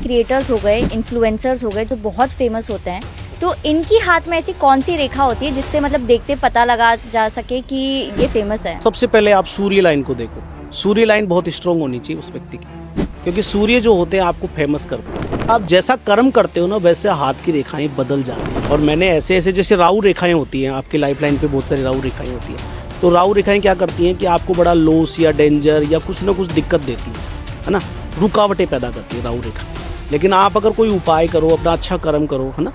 Creators हो गए, influencers हो गए जो बहुत फेमस होते हैं, तो इनकी हाथ में ऐसी कौन सी रेखा होती है जिससे मतलब देखते पता लगा जा सके कि ये फेमस है? सबसे पहले आप सूर्य लाइन को देखो। सूर्य लाइन बहुत स्ट्रांग होनी चाहिए उस व्यक्ति की, क्योंकि सूर्य जो होते हैं आपको फेमस करते हैं। आप जैसा कर्म करते हो ना वैसे हाथ की रेखाएं बदल जाती हैं। और मैंने ऐसे ऐसे जैसे राहु रेखाएं होती हैं आपकी लाइफ लाइन पे, बहुत सारी राहु रेखाएं होती हैं। तो राहु रेखाएं क्या करती हैं कि आपको बड़ा लॉस या डेंजर या कुछ ना कुछ दिक्कत देती है ना, रुकावटें पैदा करती है राहु रेखा। लेकिन आप अगर कोई उपाय करो, अपना अच्छा कर्म करो, है ना,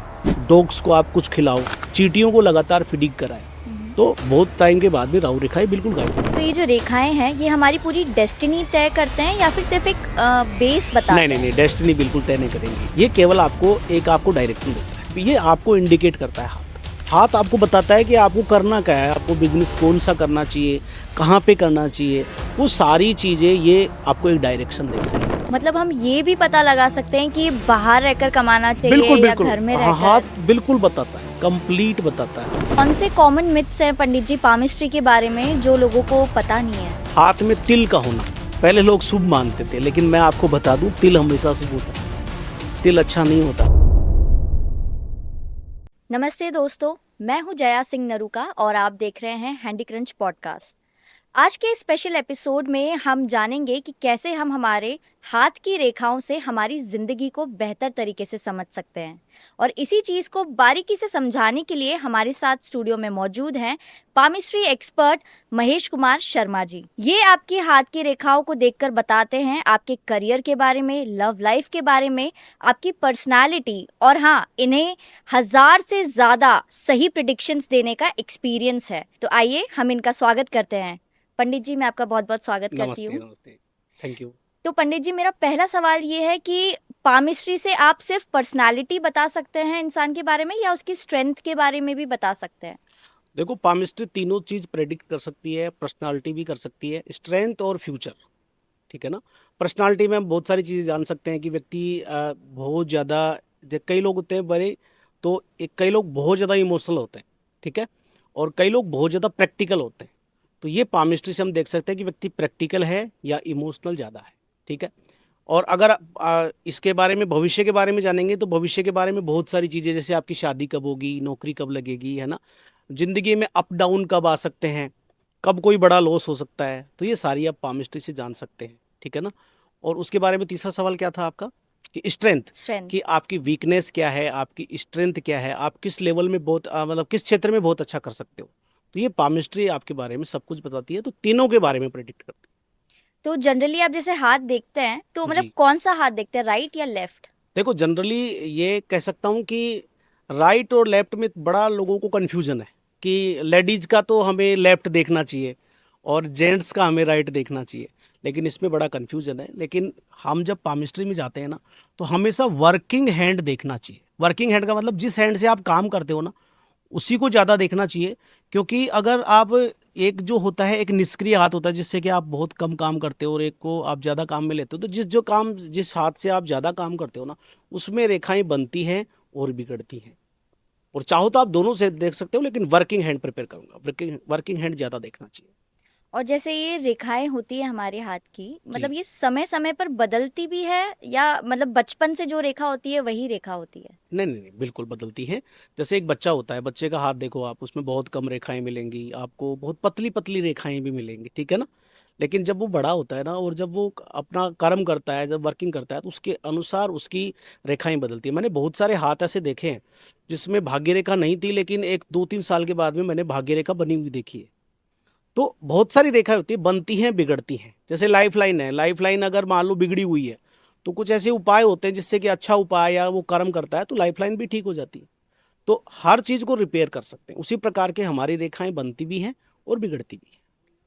डॉग्स को आप कुछ खिलाओ, चींटियों को लगातार फीडिंग कराए, तो बहुत टाइम के बाद भी राहु रेखाएं बिल्कुल गायब हो। तो ये जो रेखाएं हैं ये हमारी पूरी डेस्टिनी तय करते हैं या फिर सिर्फ एक बेस बताते हैं? नहीं, डेस्टिनी बिल्कुल तय नहीं करेंगे। ये केवल आपको डायरेक्शन देता है। ये आपको इंडिकेट करता है। हाथ आपको बताता है कि आपको करना क्या है, आपको बिजनेस कौन सा करना चाहिए, कहाँ पे करना चाहिए, वो सारी चीज़ें ये आपको एक डायरेक्शन देता है। मतलब हम ये भी पता लगा सकते हैं कि बाहर रहकर कमाना चाहिए बिल्कुल या घर में रहकर? हाथ बिल्कुल बताता है, कंप्लीट बताता है। कौन से कॉमन मिथ्स हैं पंडित जी पामिस्ट्री के बारे में जो लोगों को पता नहीं है? हाथ में तिल का होना, पहले लोग शुभ मानते थे, लेकिन मैं आपको बता दूं तिल हमेशा शुभ होता है, तिल अच्छा नहीं होता। नमस्ते दोस्तों, मैं हूं जया सिंह नरूका और आप देख रहे हैं हैंडी क्रंच पॉडकास्ट। आज के स्पेशल एपिसोड में हम जानेंगे कि कैसे हम हमारे हाथ की रेखाओं से हमारी जिंदगी को बेहतर तरीके से समझ सकते हैं। और इसी चीज को बारीकी से समझाने के लिए हमारे साथ स्टूडियो में मौजूद हैं पामिस्ट्री एक्सपर्ट महेश कुमार शर्मा जी। ये आपकी हाथ की रेखाओं को देखकर बताते हैं आपके करियर के बारे में, लव लाइफ के बारे में, आपकी पर्सनालिटी, और हाँ, इन्हें 1000 से ज्यादा सही प्रेडिक्शंस देने का एक्सपीरियंस है। तो आइए हम इनका स्वागत करते हैं। पंडित जी, मैं आपका बहुत बहुत स्वागत करती हूँ। नमस्ते, थैंक यू। तो पंडित जी, मेरा पहला सवाल ये है कि पामिस्ट्री से आप सिर्फ पर्सनालिटी बता सकते हैं इंसान के बारे में या उसकी स्ट्रेंथ के बारे में भी बता सकते हैं? देखो, पामिस्ट्री तीनों चीज प्रेडिक्ट कर सकती है, पर्सनालिटी भी कर सकती है, स्ट्रेंथ और फ्यूचर, ठीक है ना। पर्सनालिटी में हम बहुत सारी चीज़ें जान सकते हैं कि व्यक्ति बहुत ज़्यादा, कई लोग होते हैं बड़े, तो कई लोग बहुत ज़्यादा इमोशनल होते हैं, ठीक है, और कई लोग बहुत ज़्यादा प्रैक्टिकल होते हैं। तो ये पामिस्ट्री से हम देख सकते हैं कि व्यक्ति प्रैक्टिकल है या इमोशनल ज़्यादा है, ठीक है। और अगर इसके बारे में, भविष्य के बारे में जानेंगे तो भविष्य के बारे में बहुत सारी चीज़ें, जैसे आपकी शादी कब होगी, नौकरी कब लगेगी, है ना, ज़िंदगी में अप डाउन कब आ सकते हैं, कब कोई बड़ा लॉस हो सकता है, तो ये सारी आप पामिस्ट्री से जान सकते हैं, ठीक है ना। और उसके बारे में तीसरा सवाल क्या था आपका, कि स्ट्रेंथ, कि आपकी वीकनेस क्या है, आपकी स्ट्रेंथ क्या है, आप किस लेवल में बहुत मतलब किस क्षेत्र में बहुत अच्छा कर सकते हो। तो ये पामिस्ट्री आपके बारे में सब कुछ बताती है, तो तीनों के बारे में प्रेडिक्ट करती है। तो जनरली आप जैसे हाथ देखते हैं तो मतलब जी। कौन सा हाथ देखते हैं, राइट या लेफ्ट? देखो, जनरली ये कह सकता हूँ कि राइट और लेफ्ट में बड़ा लोगों को कन्फ्यूजन है कि लेडीज़ का तो हमें लेफ्ट देखना चाहिए और जेंट्स का हमें राइट देखना चाहिए, लेकिन इसमें बड़ा कन्फ्यूजन है। लेकिन हम जब पामिस्ट्री में जाते हैं ना, तो हमेशा वर्किंग हैंड देखना चाहिए। वर्किंग हैंड का मतलब जिस हैंड से आप काम करते हो ना, उसी को ज़्यादा देखना चाहिए। क्योंकि अगर आप, एक जो होता है एक निष्क्रिय हाथ होता है जिससे कि आप बहुत कम काम करते हो और एक को आप ज़्यादा काम में लेते हो, तो जिस हाथ से आप ज़्यादा काम करते हो ना, उसमें रेखाएं बनती हैं और बिगड़ती हैं। और चाहो तो आप दोनों से देख सकते हो, लेकिन वर्किंग हैंड प्रिपेयर करूंगा, वर्किंग हैंड ज़्यादा देखना चाहिए। और जैसे ये रेखाएं होती है हमारे हाथ की, मतलब जी। ये समय समय पर बदलती भी है या मतलब बचपन से जो रेखा होती है वही रेखा होती है? नहीं, बिल्कुल बदलती हैं। जैसे एक बच्चा होता है, बच्चे का हाथ देखो आप, उसमें बहुत कम रेखाएं मिलेंगी आपको, बहुत पतली पतली रेखाएं भी मिलेंगी, ठीक है ना। लेकिन जब वो बड़ा होता है ना, और जब वो अपना कर्म करता है, जब वर्किंग करता है, तो उसके अनुसार उसकी रेखाएं बदलती हैं। मैंने बहुत सारे हाथ ऐसे देखे हैं जिसमें भाग्य रेखा नहीं थी, लेकिन 1 2 3 साल के बाद में मैंने भाग्य रेखा बनी हुई देखी है। तो बहुत सारी रेखाएं होती है, बनती हैं बिगड़ती हैं। जैसे लाइफ लाइन है, लाइफ लाइन अगर मान लो बिगड़ी हुई है, तो कुछ ऐसे उपाय होते हैं जिससे कि अच्छा उपाय या वो कर्म करता है तो लाइफ लाइन भी ठीक हो जाती है। तो हर चीज़ को रिपेयर कर सकते हैं। उसी प्रकार के हमारी रेखाएं बनती भी हैं और बिगड़ती भी हैं।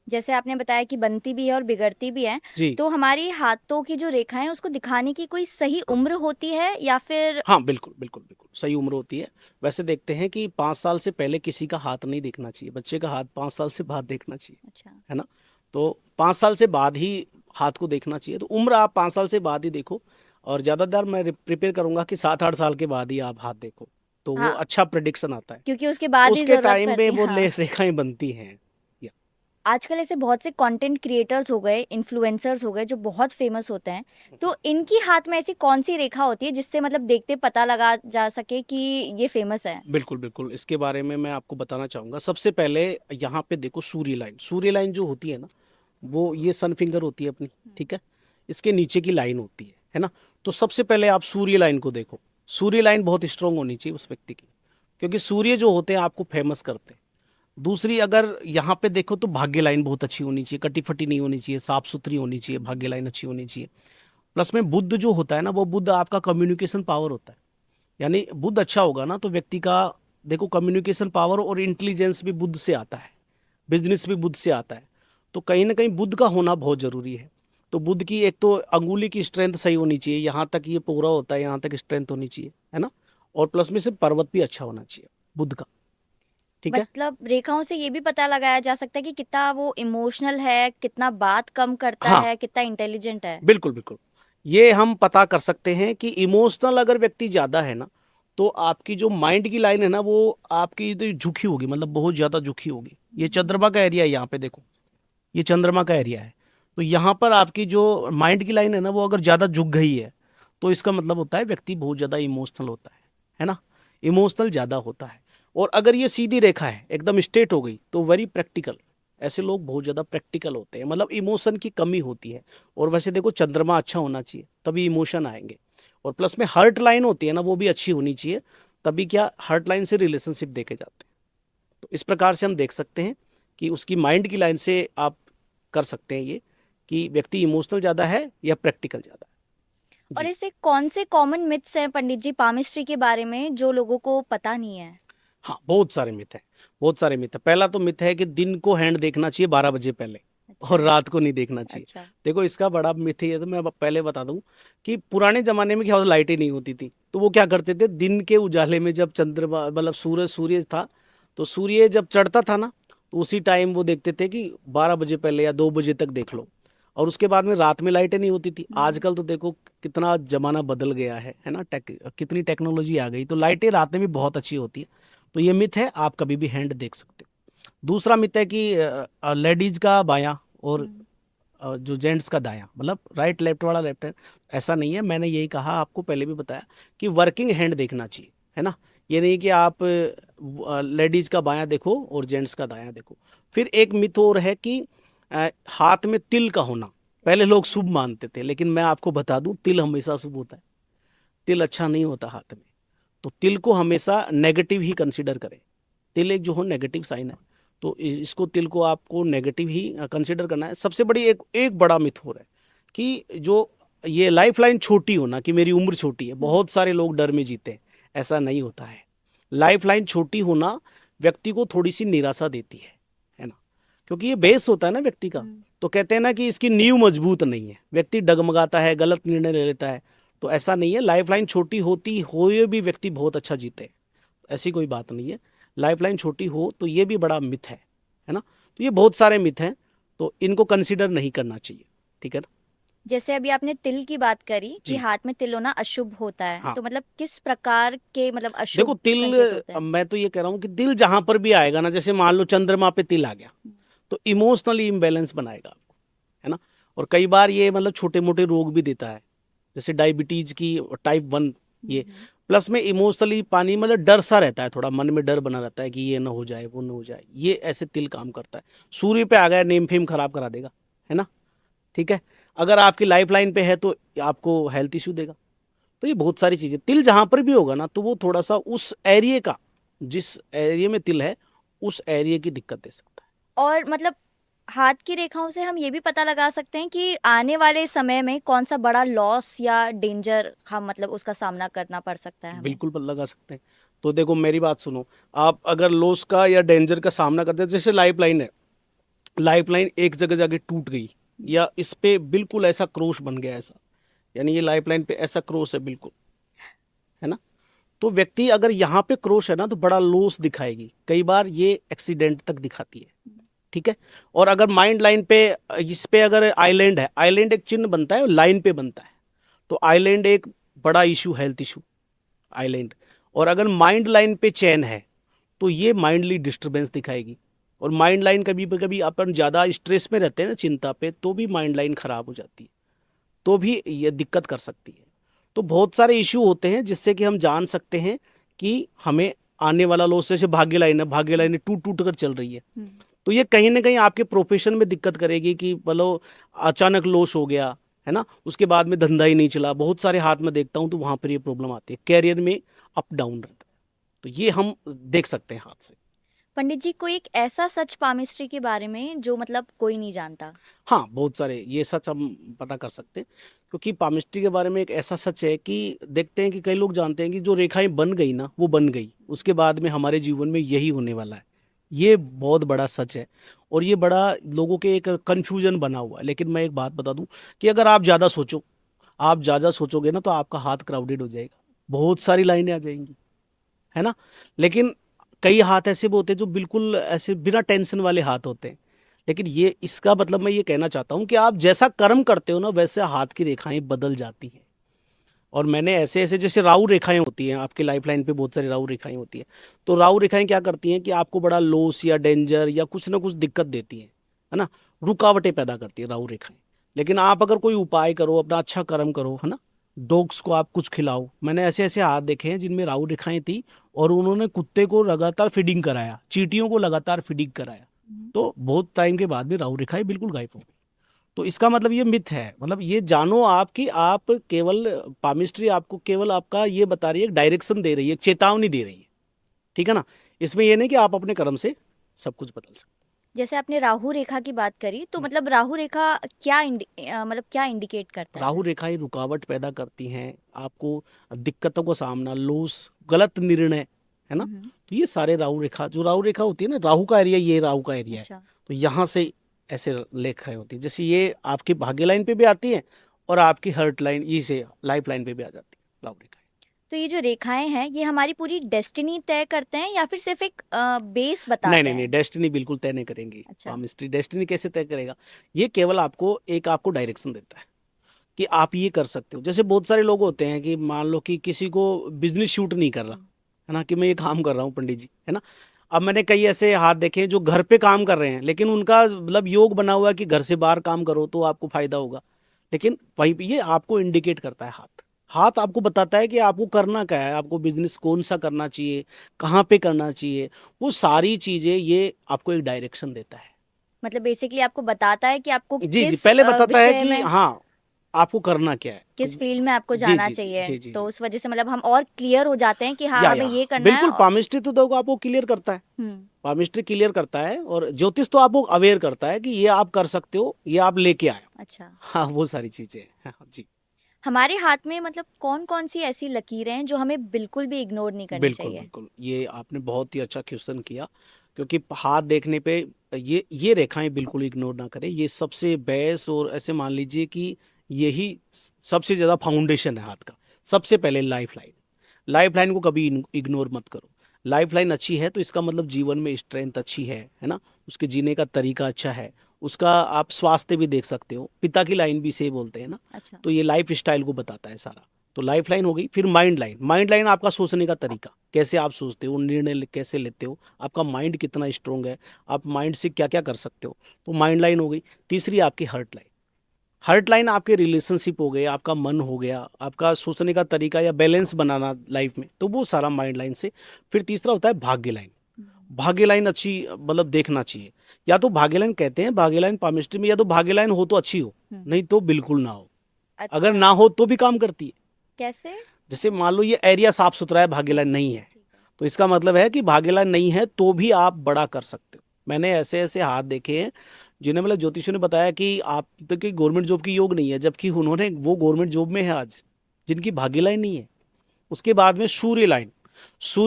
जैसे आपने बताया कि बनती भी है और बिगड़ती भी है, जी। तो हमारी हाथों की जो रेखाएं उसको दिखाने की कोई सही उम्र होती है या फिर? हाँ, बिल्कुल सही उम्र होती है। वैसे देखते हैं कि 5 साल से पहले किसी का हाथ नहीं देखना चाहिए, बच्चे का हाथ 5 साल से बाद देखना चाहिए, अच्छा। है ना। तो 5 साल से बाद ही हाथ को देखना चाहिए। तो उम्र आप 5 साल से बाद ही देखो, और ज़्यादातर मैं प्रिपेयर करूंगा कि 7 8 साल के बाद ही आप हाथ देखो, तो वो हाँ, अच्छा प्रिडिक्शन आता है। क्योंकि उसके बाद ही उसके जरूरत टाइम पे पड़ती है। वो हाँ। रेखाएं बनती हैं। या आजकल ऐसे बहुत से कंटेंट क्रिएटर्स हो गए, इन्फ्लुएंसर्स हो गए जो बहुत फेमस होते हैं, तो इनकी हाथ में ऐसी कौन सी रेखा होती है जिससे मतलब देखते पता लगा जा सके कि ये फेमस है? बिल्कुल बिल्कुल, इसके बारे में मैं आपको बताना चाहूँगा। सबसे पहले यहाँ पे देखो, सूर्य लाइन जो होती है ना, वो ये सन फिंगर होती है अपनी, ठीक है। इसके नीचे की लाइन होती है ना। तो सबसे पहले आप सूर्य लाइन को देखो। सूर्य लाइन बहुत स्ट्रांग होनी चाहिए उस व्यक्ति की, क्योंकि सूर्य जो होते हैं आपको फेमस करते हैं। दूसरी, अगर यहाँ पे देखो तो भाग्य लाइन बहुत अच्छी होनी चाहिए, कटी फटी नहीं होनी चाहिए, साफ सुथरी होनी चाहिए, भाग्य लाइन अच्छी होनी चाहिए। प्लस में बुद्ध जो होता है ना, वो बुद्ध आपका कम्युनिकेशन पावर होता है। यानी बुद्ध अच्छा होगा ना तो व्यक्ति का, देखो, कम्युनिकेशन पावर और इंटेलिजेंस भी बुद्ध से आता है, बिजनेस भी बुद्ध से आता है। तो कहीं ना कहीं बुद्ध का होना बहुत जरूरी है। तो बुद्ध की एक तो अंगुली की स्ट्रेंथ सही होनी चाहिए, यहाँ तक ये पूरा होता है, यहाँ तक स्ट्रेंथ होनी चाहिए, है ना। और प्लस में से पर्वत भी अच्छा होना चाहिए बुद्ध का, ठीक है। मतलब रेखाओं से ये भी पता लगाया जा सकता है कि कितना वो इमोशनल है, कितना बात कम करता हाँ, है, कितना इंटेलिजेंट है। बिल्कुल बिल्कुल, ये हम पता कर सकते हैं कि इमोशनल अगर व्यक्ति ज़्यादा है ना, तो आपकी जो माइंड की लाइन है ना, वो आपकी तो झुकी होगी, मतलब बहुत ज़्यादा झुकी होगी। ये चंद्रमा का एरिया है, यहाँ पे देखो, ये चंद्रमा का एरिया है। तो यहाँ पर आपकी जो माइंड की लाइन है ना, वो अगर ज़्यादा झुक गई है, तो इसका मतलब होता है व्यक्ति बहुत ज़्यादा इमोशनल होता है ना। इमोशनल ज़्यादा होता है। और अगर ये सीधी रेखा है, एकदम स्ट्रेट हो गई, तो वेरी प्रैक्टिकल। ऐसे लोग बहुत ज़्यादा प्रैक्टिकल होते हैं, मतलब इमोशन की कमी होती है। और वैसे देखो, चंद्रमा अच्छा होना चाहिए, तभी इमोशन आएंगे। और प्लस में हार्ट लाइन होती है ना, वो भी अच्छी होनी चाहिए, तभी क्या, हार्ट लाइन से रिलेशनशिप देखे जाते हैं। तो इस प्रकार से हम देख सकते हैं कि उसकी माइंड की लाइन से आप कर सकते हैं ये, कि व्यक्ति इमोशनल ज़्यादा है या प्रैक्टिकल ज़्यादा है। और जी। ऐसे कौन से कॉमन मिथ्स हैं पंडित जी पामिस्ट्री के बारे में जो लोगों को पता नहीं है? हाँ, बहुत सारे मिथ हैं, बहुत सारे मिथ है। पहला तो मिथ है कि दिन को हैंड देखना चाहिए 12 बजे पहले, और अच्छा। रात को नहीं देखना चाहिए। अच्छा। देखो, इसका बड़ा मिथ है, तो मैं अब पहले बता दूं कि पुराने जमाने में क्या होता, लाइटें नहीं होती थी, तो वो क्या करते थे, दिन के उजाले में जब चंद्रमा, मतलब सूर्य था, तो सूर्य जब चढ़ता था ना, तो उसी टाइम वो देखते थे कि 12 बजे पहले या 2 बजे तक देख लो। और उसके बाद में रात में लाइटें नहीं होती थी। आजकल तो देखो कितना जमाना बदल गया है ना, कितनी टेक्नोलॉजी आ गई, तो लाइटें रात में भी बहुत अच्छी होती है। तो ये मिथ है, आप कभी भी हैंड देख सकते हो। दूसरा मिथ है कि लेडीज का बायां और जो जेंट्स का दायां, मतलब राइट लेफ्ट वाला लेफ्ट हैंड, ऐसा नहीं है। मैंने यही कहा, आपको पहले भी बताया कि वर्किंग हैंड देखना चाहिए, है ना। ये नहीं कि आप लेडीज का बायां देखो और जेंट्स का दायां देखो। फिर एक मिथ और है कि हाथ में तिल का होना, पहले लोग शुभ मानते थे, लेकिन मैं आपको बता दूं, तिल हमेशा शुभ होता है। तिल अच्छा नहीं होता हाथ में। तो तिल को हमेशा नेगेटिव ही कंसीडर करें। तिल एक जो हो नेगेटिव साइन है, तो इसको, तिल को आपको नेगेटिव ही कंसीडर करना है। सबसे बड़ी एक एक बड़ा मिथ हो रहा है कि जो ये लाइफ लाइन छोटी होना, कि मेरी उम्र छोटी है, बहुत सारे लोग डर में जीते हैं। ऐसा नहीं होता है। लाइफ लाइन छोटी होना व्यक्ति को थोड़ी सी निराशा देती है ना, क्योंकि ये बेस होता है ना व्यक्ति का। तो कहते हैं ना कि इसकी नींव मजबूत नहीं है, व्यक्ति डगमगाता है, गलत निर्णय ले लेता है। तो ऐसा नहीं है, लाइफ लाइन छोटी होती हुए भी व्यक्ति बहुत अच्छा जीते, ऐसी कोई बात नहीं है। लाइफ लाइन छोटी हो तो ये भी बड़ा मिथ है ना। तो ये बहुत सारे मिथ हैं, तो इनको कंसिडर नहीं करना चाहिए, ठीक है ना। जैसे अभी आपने तिल की बात करी कि जी। हाथ में तिल होना अशुभ होता है, हाँ, तो मतलब किस प्रकार के मतलब देखो अशुभ तिल, संकेत होते हैं? मैं तो ये कह रहा हूँ कि तिल जहां पर भी आएगा ना, जैसे मान लो चंद्रमा पे तिल आ गया, तो इमोशनली इम्बेलेंस बनाएगा आपको, है ना। और कई बार ये मतलब छोटे मोटे रोग भी देता है, जैसे डायबिटीज की टाइप 1, ये। प्लस में इमोशनली पानी, मतलब डर सा रहता है, थोड़ा मन में डर बना रहता है कि ये ना हो जाए, वो ना हो जाए, ये ऐसे तिल काम करता है। सूर्य पे आ गया, नेम फेम खराब करा देगा, है ना, ठीक है। अगर आपकी लाइफ लाइन पे है तो आपको हेल्थ इश्यू देगा। तो ये बहुत सारी चीजें, तिल जहां पर भी होगा ना, तो वो थोड़ा सा उस एरिया का, जिस एरिया में तिल है, उस एरिया की दिक्कत दे सकता है। और मतलब हाथ की रेखाओं से हम ये भी पता लगा सकते हैं कि आने वाले समय में कौन सा बड़ा लॉस या डेंजर हम मतलब उसका सामना करना पड़ सकता है हमें। बिल्कुल लगा सकते हैं। तो देखो, मेरी बात सुनो, आप अगर लॉस का या डेंजर का सामना करते हैं, जैसे लाइफ लाइन है, लाइफ लाइन एक जगह जाके टूट गई, या इस पे बिल्कुल ऐसा क्रोश बन गया, ऐसा, यानी ये लाइफ लाइन पे ऐसा क्रोश है बिल्कुल, है ना। तो व्यक्ति अगर यहाँ पे क्रोश है ना, तो बड़ा लॉस दिखाएगी, कई बार ये एक्सीडेंट तक दिखाती है, ठीक है। और अगर माइंड लाइन पे, इस पे अगर आइलैंड है, आइलैंड एक चिन्ह बनता है, लाइन पे बनता है, तो आइलैंड एक बड़ा इशू, हेल्थ इशू, आइलैंड। और अगर माइंड लाइन पे चैन है, तो ये माइंडली डिस्टरबेंस दिखाएगी। और माइंड लाइन कभी कभी अपन ज़्यादा स्ट्रेस में रहते हैं ना, चिंता पे, तो भी माइंड लाइन खराब हो जाती है, तो भी ये दिक्कत कर सकती है। तो बहुत सारे इश्यू होते हैं जिससे कि हम जान सकते हैं कि हमें आने वाला लॉस, जैसे भाग्य लाइन टूट टूट कर चल रही है, तो ये कहीं ना कहीं आपके प्रोफेशन में दिक्कत करेगी कि मतलब अचानक लॉस हो गया है ना, उसके बाद में धंधा ही नहीं चला, बहुत सारे हाथ में देखता हूँ, तो वहाँ पर ये प्रॉब्लम आती है, कैरियर में अप डाउन रहता है, तो ये हम देख सकते हैं हाथ से। पंडित जी, कोई एक ऐसा सच पामिस्ट्री के बारे में जो मतलब कोई नहीं जानता? हाँ, बहुत सारे ये सच हम पता कर सकते हैं, क्योंकि पामिस्ट्री के बारे में एक ऐसा सच है कि देखते हैं कि कई लोग जानते हैं कि जो रेखाएं बन गई ना, वो बन गई, उसके बाद में हमारे जीवन में यही होने वाला है। ये बहुत बड़ा सच है, और ये बड़ा लोगों के एक कन्फ्यूजन बना हुआ है। लेकिन मैं एक बात बता दूं कि अगर आप ज़्यादा सोचोगे ना, तो आपका हाथ क्राउडेड हो जाएगा, बहुत सारी लाइनें आ जाएंगी, है ना। लेकिन कई हाथ ऐसे भी होते हैं जो बिल्कुल ऐसे बिना टेंशन वाले हाथ होते हैं। लेकिन ये इसका मतलब मैं ये कहना चाहता हूँ कि आप जैसा कर्म करते हो ना, वैसे हाथ की रेखाएं बदल जाती हैं। और मैंने ऐसे ऐसे, जैसे राहु रेखाएं होती हैं आपकी लाइफ लाइन पे, बहुत सारी राहु रेखाएं होती हैं, तो राहु रेखाएं क्या करती हैं कि आपको बड़ा लॉस या डेंजर या कुछ ना कुछ दिक्कत देती हैं, है ना, रुकावटें पैदा करती है राहु रेखाएं। लेकिन आप अगर कोई उपाय करो, अपना अच्छा कर्म करो, है ना, डॉग्स को आप कुछ खिलाओ, मैंने ऐसे ऐसे हाथ देखे हैं जिनमें राहु रेखाएं थी, और उन्होंने कुत्ते को लगातार फीडिंग कराया, चींटियों को लगातार फीडिंग कराया, तो बहुत टाइम के बाद में राहु रेखाएं बिल्कुल गायब हो गई। तो इसका मतलब ये मिथ है, मतलब ये जानो आप कि आप केवल पामिस्ट्री आपको केवल आपका ये बता रही है, डायरेक्शन दे रही है, चेतावनी दे रही है, ठीक है ना। इसमें ये नहीं कि आप अपने कर्म से सब कुछ बदल सकते जैसे आपने राहु रेखा की बात करी, तो हैं। मतलब राहु रेखा क्या मतलब क्या इंडिकेट करता है? राहु रेखाएं रुकावट पैदा करती हैं, आपको दिक्कतों का सामना, लॉस, गलत निर्णय, है ना। हम्म। तो ये सारे राहु रेखा होती है ना, राहु का एरिया, ये राहु का एरिया है, अच्छा। तो यहाँ से ऐसे रेखाएं होती है। जैसे ये आपकी भाग्य लाइन पे भी आती है, और आपकी हर्ट लाइन, ये से लाइफ लाइन पे भी आ जाती है राहु रेखाएं। तो ये जो रेखाएं हैं, ये हमारी पूरी डेस्टिनी तय करते हैं या फिर सिर्फ एक बेस नहीं बताते नहीं नहीं, हैं? डेस्टिनी बिल्कुल तय नहीं करेंगी। अच्छा। पामिस्ट्री डेस्टिनी कैसे तय करेगा? ये केवल आपको डायरेक्शन देता है कि आप ये कर सकते हो। जैसे बहुत सारे लोग होते हैं कि मान लो कि किसी को बिजनेस शूट नहीं कर रहा, है ना, कि मैं ये काम कर रहा हूँ पंडित जी, है ना। अब मैंने कई ऐसे हाथ देखे हैं जो घर पे काम कर रहे हैं, लेकिन उनका मतलब योग बना हुआ है कि घर से बाहर काम करो तो आपको फायदा होगा। लेकिन वही ये आपको इंडिकेट करता है, हाथ हाथ आपको बताता है कि आपको करना क्या है, आपको बिजनेस कौन सा करना चाहिए, कहाँ पे करना चाहिए, वो सारी चीजें ये आपको एक डायरेक्शन देता है। मतलब बेसिकली आपको बताता है कि आपको जी जी, किस पहले बताता है विषय कि में, हाँ आपको करना क्या है, किस तो फील्ड में आपको जी जाना जी चाहिए, जी जी तो जी। उस वजह से मतलब हम और क्लियर हो जाते हैं कि हाँ हमें या ये करना है बिल्कुल, पामिस्ट्री तो देखो आपको क्लियर करता है, हम्म। पामिस्ट्री क्लियर करता है, और ज्योतिष तो आपको अवेयर करता है कि ये आप कर सकते हो, ये आप लेके आए हो। अच्छा। हाँ, वो सारी चीजें हैं। हाँ जी। हमारे हाथ में मतलब कौन कौन सी ऐसी लकीरें हैं जो हमें बिल्कुल भी इग्नोर नहीं करनी बिल्कुल चाहिए? बिल्कुल, ये आपने बहुत ही अच्छा क्वेश्चन किया, क्योंकि हाथ देखने पे ये रेखाएं बिल्कुल इग्नोर ना करें, ये सबसे बेस्ट, और ऐसे मान लीजिए कि यही सबसे ज़्यादा फाउंडेशन है हाथ का। सबसे पहले लाइफ लाइन को कभी इग्नोर मत करो। लाइफ लाइन अच्छी है तो इसका मतलब जीवन में स्ट्रेंथ अच्छी है ना, उसके जीने का तरीका अच्छा है, उसका आप स्वास्थ्य भी देख सकते हो, पिता की लाइन भी से बोलते हैं ना। अच्छा। तो ये लाइफ स्टाइल को बताता है सारा। तो लाइफ लाइन हो गई। फिर माइंड लाइन आपका सोचने का तरीका, कैसे आप सोचते हो, निर्णय कैसे लेते हो, आपका माइंड कितना स्ट्रोंग है, आप माइंड से क्या क्या कर सकते हो, तो माइंड लाइन हो गई। तीसरी आपकी हर्ट लाइन आपके रिलेशनशिप हो गए, आपका मन हो गया, आपका सोचने का तरीका या बैलेंस बनाना लाइफ में, तो वो सारा माइंड लाइन से। फिर तीसरा होता है भाग्य लाइन अच्छी, मतलब देखना चाहिए। या तो भाग्य लाइन कहते हैं, भाग्य लाइन पामिस्ट्री में, या तो भाग्य लाइन हो तो अच्छी हो, नहीं तो बिल्कुल ना हो। अगर अच्छा। ना हो तो भी काम करती है। कैसे? जैसे मान लो ये एरिया साफ सुथरा है, भाग्य लाइन नहीं है, ठीक है। तो इसका मतलब है कि भाग्य लाइन नहीं है तो भी आप बड़ा कर सकते हो। मैंने ऐसे ऐसे हाथ देखे हैं जिन्हें मतलब ज्योतिषियों ने बताया कि आप तो कि गवर्नमेंट जॉब की योग नहीं है, जबकि उन्होंने वो गवर्नमेंट जॉब में है आज, जिनकी भाग्य लाइन नहीं है। उसके बाद में सूर्य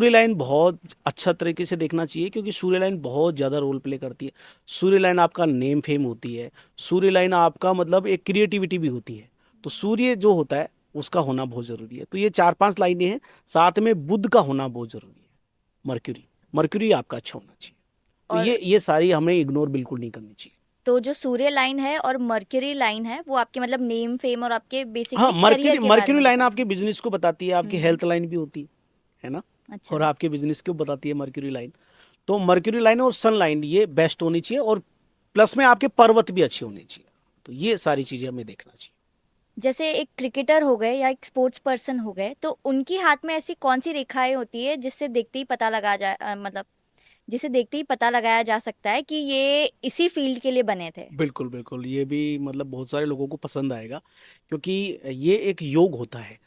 लाइन बहुत अच्छा तरीके से देखना चाहिए, क्योंकि सूर्य लाइन बहुत ज़्यादा रोल प्ले करती है। सूर्य लाइन आपका नेम फेम होती है, सूर्य लाइन आपका मतलब एक क्रिएटिविटी भी होती है। तो सूर्य जो होता है उसका होना बहुत ज़रूरी है। तो ये 4-5 लाइनें हैं, साथ में बुध का होना बहुत ज़रूरी है, मर्क्यूरी आपका अच्छा होना चाहिए। तो और ये सारी हमें इग्नोर बिल्कुल नहीं करनी चाहिए। तो जो सूर्य लाइन है और मर्क्यूरी लाइन है, वो आपके मतलब नेम फेम और आपके हाँ, बेसिकली करियर के बारे मर्क्यूरी में लाइन बताते आपके बिजनेस को बताती है, आपकी हैं। हेल्थ लाइन भी होती है ना, अच्छा। और आपके बिजनेस को बताती है मर्क्यूरी लाइन। तो मर्क्यूरी लाइन और सन लाइन ये बेस्ट होनी चाहिए, और प्लस में आपके पर्वत भी अच्छे होने चाहिए। तो ये सारी चीजें हमें देखना चाहिए। जैसे एक क्रिकेटर हो गए या एक स्पोर्ट्स पर्सन हो गए, तो उनकी हाथ में ऐसी कौन सी रेखाएं होती है जिससे देखते ही पता लगा जाए, मतलब जिसे देखते ही पता लगाया जा सकता है कि ये इसी फील्ड के लिए बने थे? बिल्कुल बिल्कुल, ये भी मतलब बहुत सारे लोगों को पसंद आएगा, क्योंकि ये एक योग होता है।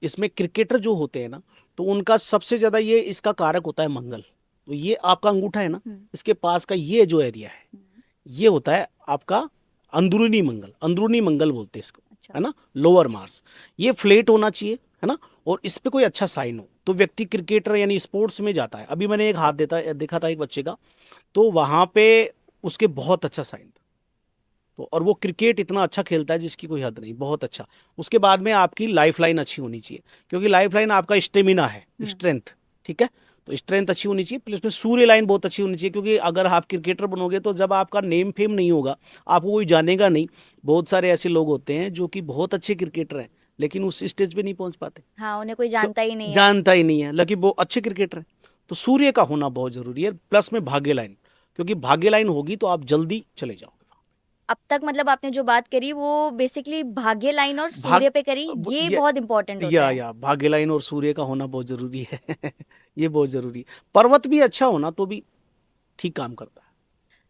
इसमें क्रिकेटर जो होते हैं ना, तो उनका सबसे ज्यादा ये इसका कारक होता है मंगल। तो ये आपका अंगूठा है ना, हम्म। इसके पास का ये जो एरिया है, हम्म। ये होता है आपका अंदरूनी मंगल। अंदरूनी मंगल बोलते हैं इसको, अच्छा। है ना, लोअर मार्स। ये फ्लैट होना चाहिए, है ना, और इस पे कोई अच्छा साइन हो तो व्यक्ति क्रिकेटर यानी स्पोर्ट्स में जाता है। अभी मैंने एक हाथ देखा था एक बच्चे का, तो वहां पे उसके बहुत अच्छा साइन था। तो और वो क्रिकेट इतना अच्छा खेलता है जिसकी कोई हद नहीं, बहुत अच्छा। उसके बाद में आपकी लाइफ लाइन अच्छी होनी चाहिए, क्योंकि लाइफ लाइन आपका स्टेमिना है, स्ट्रेंथ, ठीक है। तो स्ट्रेंथ अच्छी होनी चाहिए, प्लस में सूर्य लाइन बहुत अच्छी होनी चाहिए, क्योंकि अगर आप क्रिकेटर बनोगे तो जब आपका नेम फेम नहीं होगा, आपको कोई जानेगा नहीं। बहुत सारे ऐसे लोग होते हैं जो कि बहुत अच्छे क्रिकेटर हैं, लेकिन उस स्टेज पे नहीं पहुंच पाते। हाँ, उन्हें कोई तो जानता ही नहीं है। जानता ही नहीं है, लेकिन वो अच्छे क्रिकेटर हैं। तो सूर्य का होना बहुत जरूरी है, प्लस में भाग्य लाइन, क्योंकि भाग्य लाइन होगी तो आप जल्दी चले जाओगे। अब तक मतलब आपने जो बात करी वो बेसिकली भाग्य लाइन और भाग सूर्य पे करी, ये बहुत इंपॉर्टेंट होता है। या भाग्य लाइन और सूर्य का होना बहुत जरूरी है। ये बहुत जरूरी है। पर्वत भी अच्छा होना तो भी ठीक काम करता है।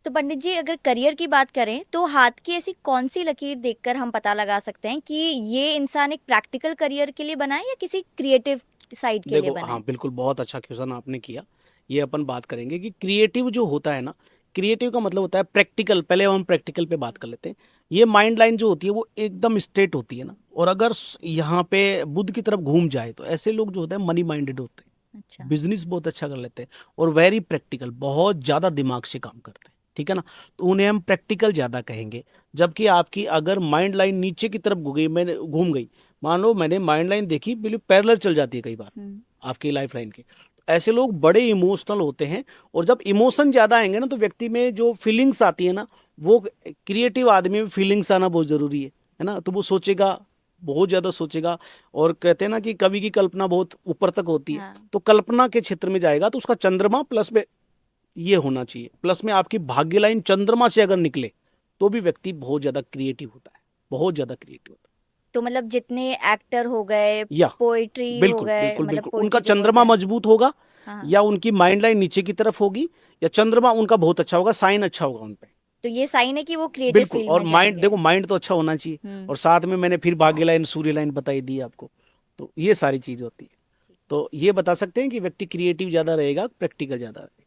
तो पंडित जी, अगर करियर की बात करें तो हाथ की ऐसी कौन सी लकीर देखकर हम पता लगा सकते हैं कि ये इंसान एक प्रैक्टिकल करियर के लिए बना है या किसी क्रिएटिव साइड के लिए देखो, बना हाँ है? बिल्कुल, बहुत अच्छा क्वेश्चन आपने किया। ये अपन बात करेंगे कि क्रिएटिव जो होता है ना, क्रिएटिव का मतलब होता है प्रैक्टिकल। पहले हम प्रैक्टिकल पे बात कर लेते हैं। ये माइंड लाइन जो होती है वो एकदम स्ट्रेट होती है ना, और अगर यहाँ पे बुद्ध की तरफ घूम जाए तो ऐसे लोग जो होते हैं मनी माइंडेड होते हैं, अच्छा। बिजनेस बहुत अच्छा कर लेते हैं, और वेरी प्रैक्टिकल, बहुत ज्यादा दिमाग से काम करते हैं, ठीक है ना। तो उन्हें हम प्रैक्टिकल ज्यादा कहेंगे। जबकि आपकी अगर माइंड लाइन नीचे की तरफ घूम गई, मान लो मैंने माइंड लाइन देखी बिल्कुल पैरेलल चल जाती है कई बार हम्म। आपकी लाइफ लाइन के, तो ऐसे लोग बड़े इमोशनल होते हैं। और जब इमोशन ज्यादा आएंगे ना, तो व्यक्ति में जो फीलिंग्स आती है ना, वो क्रिएटिव आदमी में फीलिंग्स आना बहुत जरूरी है ना। तो वो सोचेगा, बहुत ज्यादा सोचेगा। और कहते हैं ना कि कवि की कल्पना बहुत ऊपर तक होती है। हाँ। तो कल्पना के क्षेत्र में जाएगा तो उसका चंद्रमा प्लस में ये होना चाहिए, प्लस में आपकी भाग्य लाइन चंद्रमा से अगर निकले तो भी व्यक्ति बहुत ज्यादा क्रिएटिव होता है, बहुत ज्यादा क्रिएटिव होता तो मतलब जितने एक्टर हो गए, है। या पोइट्री हो बिल्कुल गए, बिल्कुल मतलब बिल्कुल, उनका पोइट्री जो बोलते चंद्रमा हैं। मजबूत होगा, हाँ। या उनकी माइंड लाइन नीचे की तरफ होगी, या चंद्रमा उनका बहुत अच्छा होगा, साइन अच्छा होगा उन पे। तो ये साइन है कि वो क्रिएटिव बिल्कुल, फील्ड और में माइंड, जाएंगे। देखो माइंड तो अच्छा होना चाहिए, हम्म। और साथ में मैंने फिर भाग्य लाइन सूर्य लाइन बताई दी आपको। तो ये सारी चीज होती है। तो ये बता सकते हैं कि व्यक्ति क्रिएटिव ज्यादा रहेगा, प्रैक्टिकल ज्यादा रहेगा।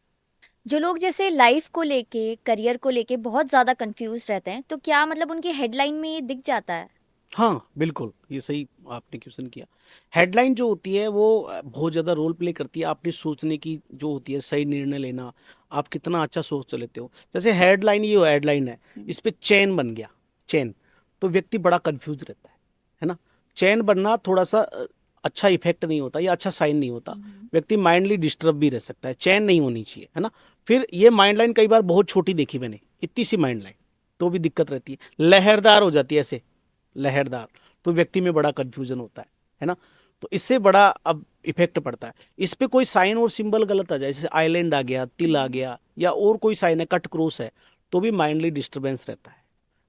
जो लोग जैसे लाइफ को लेके, करियर को लेके बहुत ज्यादा कंफ्यूज रहते हैं, तो क्या मतलब उनकी हेडलाइन में ये दिख जाता है? हाँ बिल्कुल, ये सही आपने क्वेश्चन किया। हेडलाइन जो होती है वो बहुत ज़्यादा रोल प्ले करती है आपने सोचने की, जो होती है सही निर्णय लेना, आप कितना अच्छा सोच लेते हो। जैसे हेडलाइन, ये हेडलाइन है, इस पे चेन बन गया, चेन, तो व्यक्ति बड़ा कंफ्यूज रहता है ना। चेन बनना थोड़ा सा अच्छा इफेक्ट नहीं होता या अच्छा साइन नहीं होता। हम्म। व्यक्ति माइंडली डिस्टर्ब भी रह सकता है, चेन नहीं होनी चाहिए, है ना। फिर ये माइंड लाइन कई बार बहुत छोटी देखी मैंने, इतनी सी माइंड लाइन, तो भी दिक्कत रहती है। लहरदार हो जाती है ऐसे, लहरदार, तो व्यक्ति में बड़ा कंफ्यूजन होता है ना। तो इससे बड़ा अब इफेक्ट पड़ता है। इस पे कोई साइन और सिंबल गलत आ जाए, जैसे आइलैंड आ गया, तिल आ गया, या और कोई साइन है, कट क्रॉस है, तो भी माइंडली डिस्टरबेंस रहता है।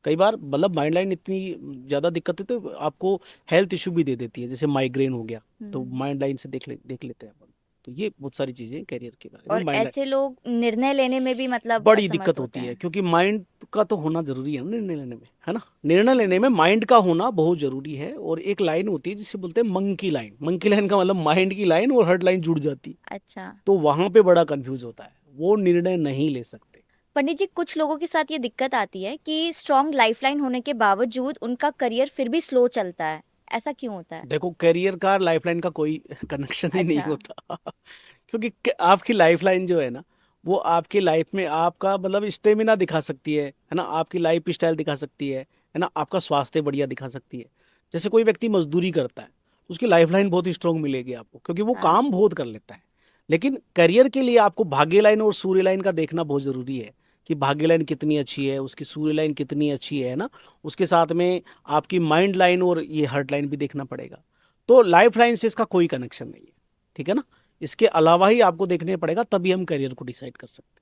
कई बार मतलब माइंड लाइन इतनी ज्यादा दिक्कत है तो आपको हेल्थ इशू भी दे देती है, जैसे माइग्रेन हो गया, तो हम्म। माइंड लाइन से देख लेते हैं अपन। तो ये बहुत सारी चीजें करियर के बारे में और माइंड, ऐसे लोग निर्णय लेने में भी मतलब बड़ी असमर्थ दिक्कत होते होती है, हैं। क्योंकि माइंड का तो होना जरूरी है ना निर्णय लेने में, है ना। निर्णय लेने में माइंड का होना बहुत जरूरी है। और एक लाइन होती है जिसे बोलते हैं मंकी लाइन। मंकी लाइन का मतलब माइंड की लाइन और हर्ट लाइन जुड़ जाती है, अच्छा। तो वहां पे बड़ा कंफ्यूज होता है, वो निर्णय नहीं ले सकते। पंडित जी, कुछ लोगों के साथ ये दिक्कत आती है कि स्ट्रॉन्ग लाइफलाइन होने के बावजूद उनका करियर फिर भी स्लो चलता है। ऐसा क्यों होता है? देखो, करियर का लाइफलाइन का कोई कनेक्शन ही नहीं अच्छा। होता। क्योंकि आपकी लाइफलाइन जो है ना, वो आपकी लाइफ में आपका मतलब स्टेमिना दिखा सकती है ना, आपकी लाइफ स्टाइल दिखा सकती है ना, आपका स्वास्थ्य बढ़िया दिखा सकती है। जैसे कोई व्यक्ति मजदूरी करता है, तो उसकी लाइफलाइन बहुत स्ट्रांग मिलेगी आपको, क्योंकि वो हाँ। काम बहुत कर लेता है। लेकिन करियर के लिए आपको भाग्य लाइन और सूर्य लाइन का देखना बहुत जरूरी है, कि भाग्य लाइन कितनी अच्छी है, उसकी सूर्य लाइन कितनी अच्छी है ना। उसके साथ में आपकी माइंड लाइन और ये हार्ट लाइन भी देखना पड़ेगा। तो लाइफ लाइन से इसका कोई कनेक्शन नहीं है, ठीक है ना। इसके अलावा ही आपको देखने पड़ेगा, तभी हम करियर को डिसाइड कर सकते हैं।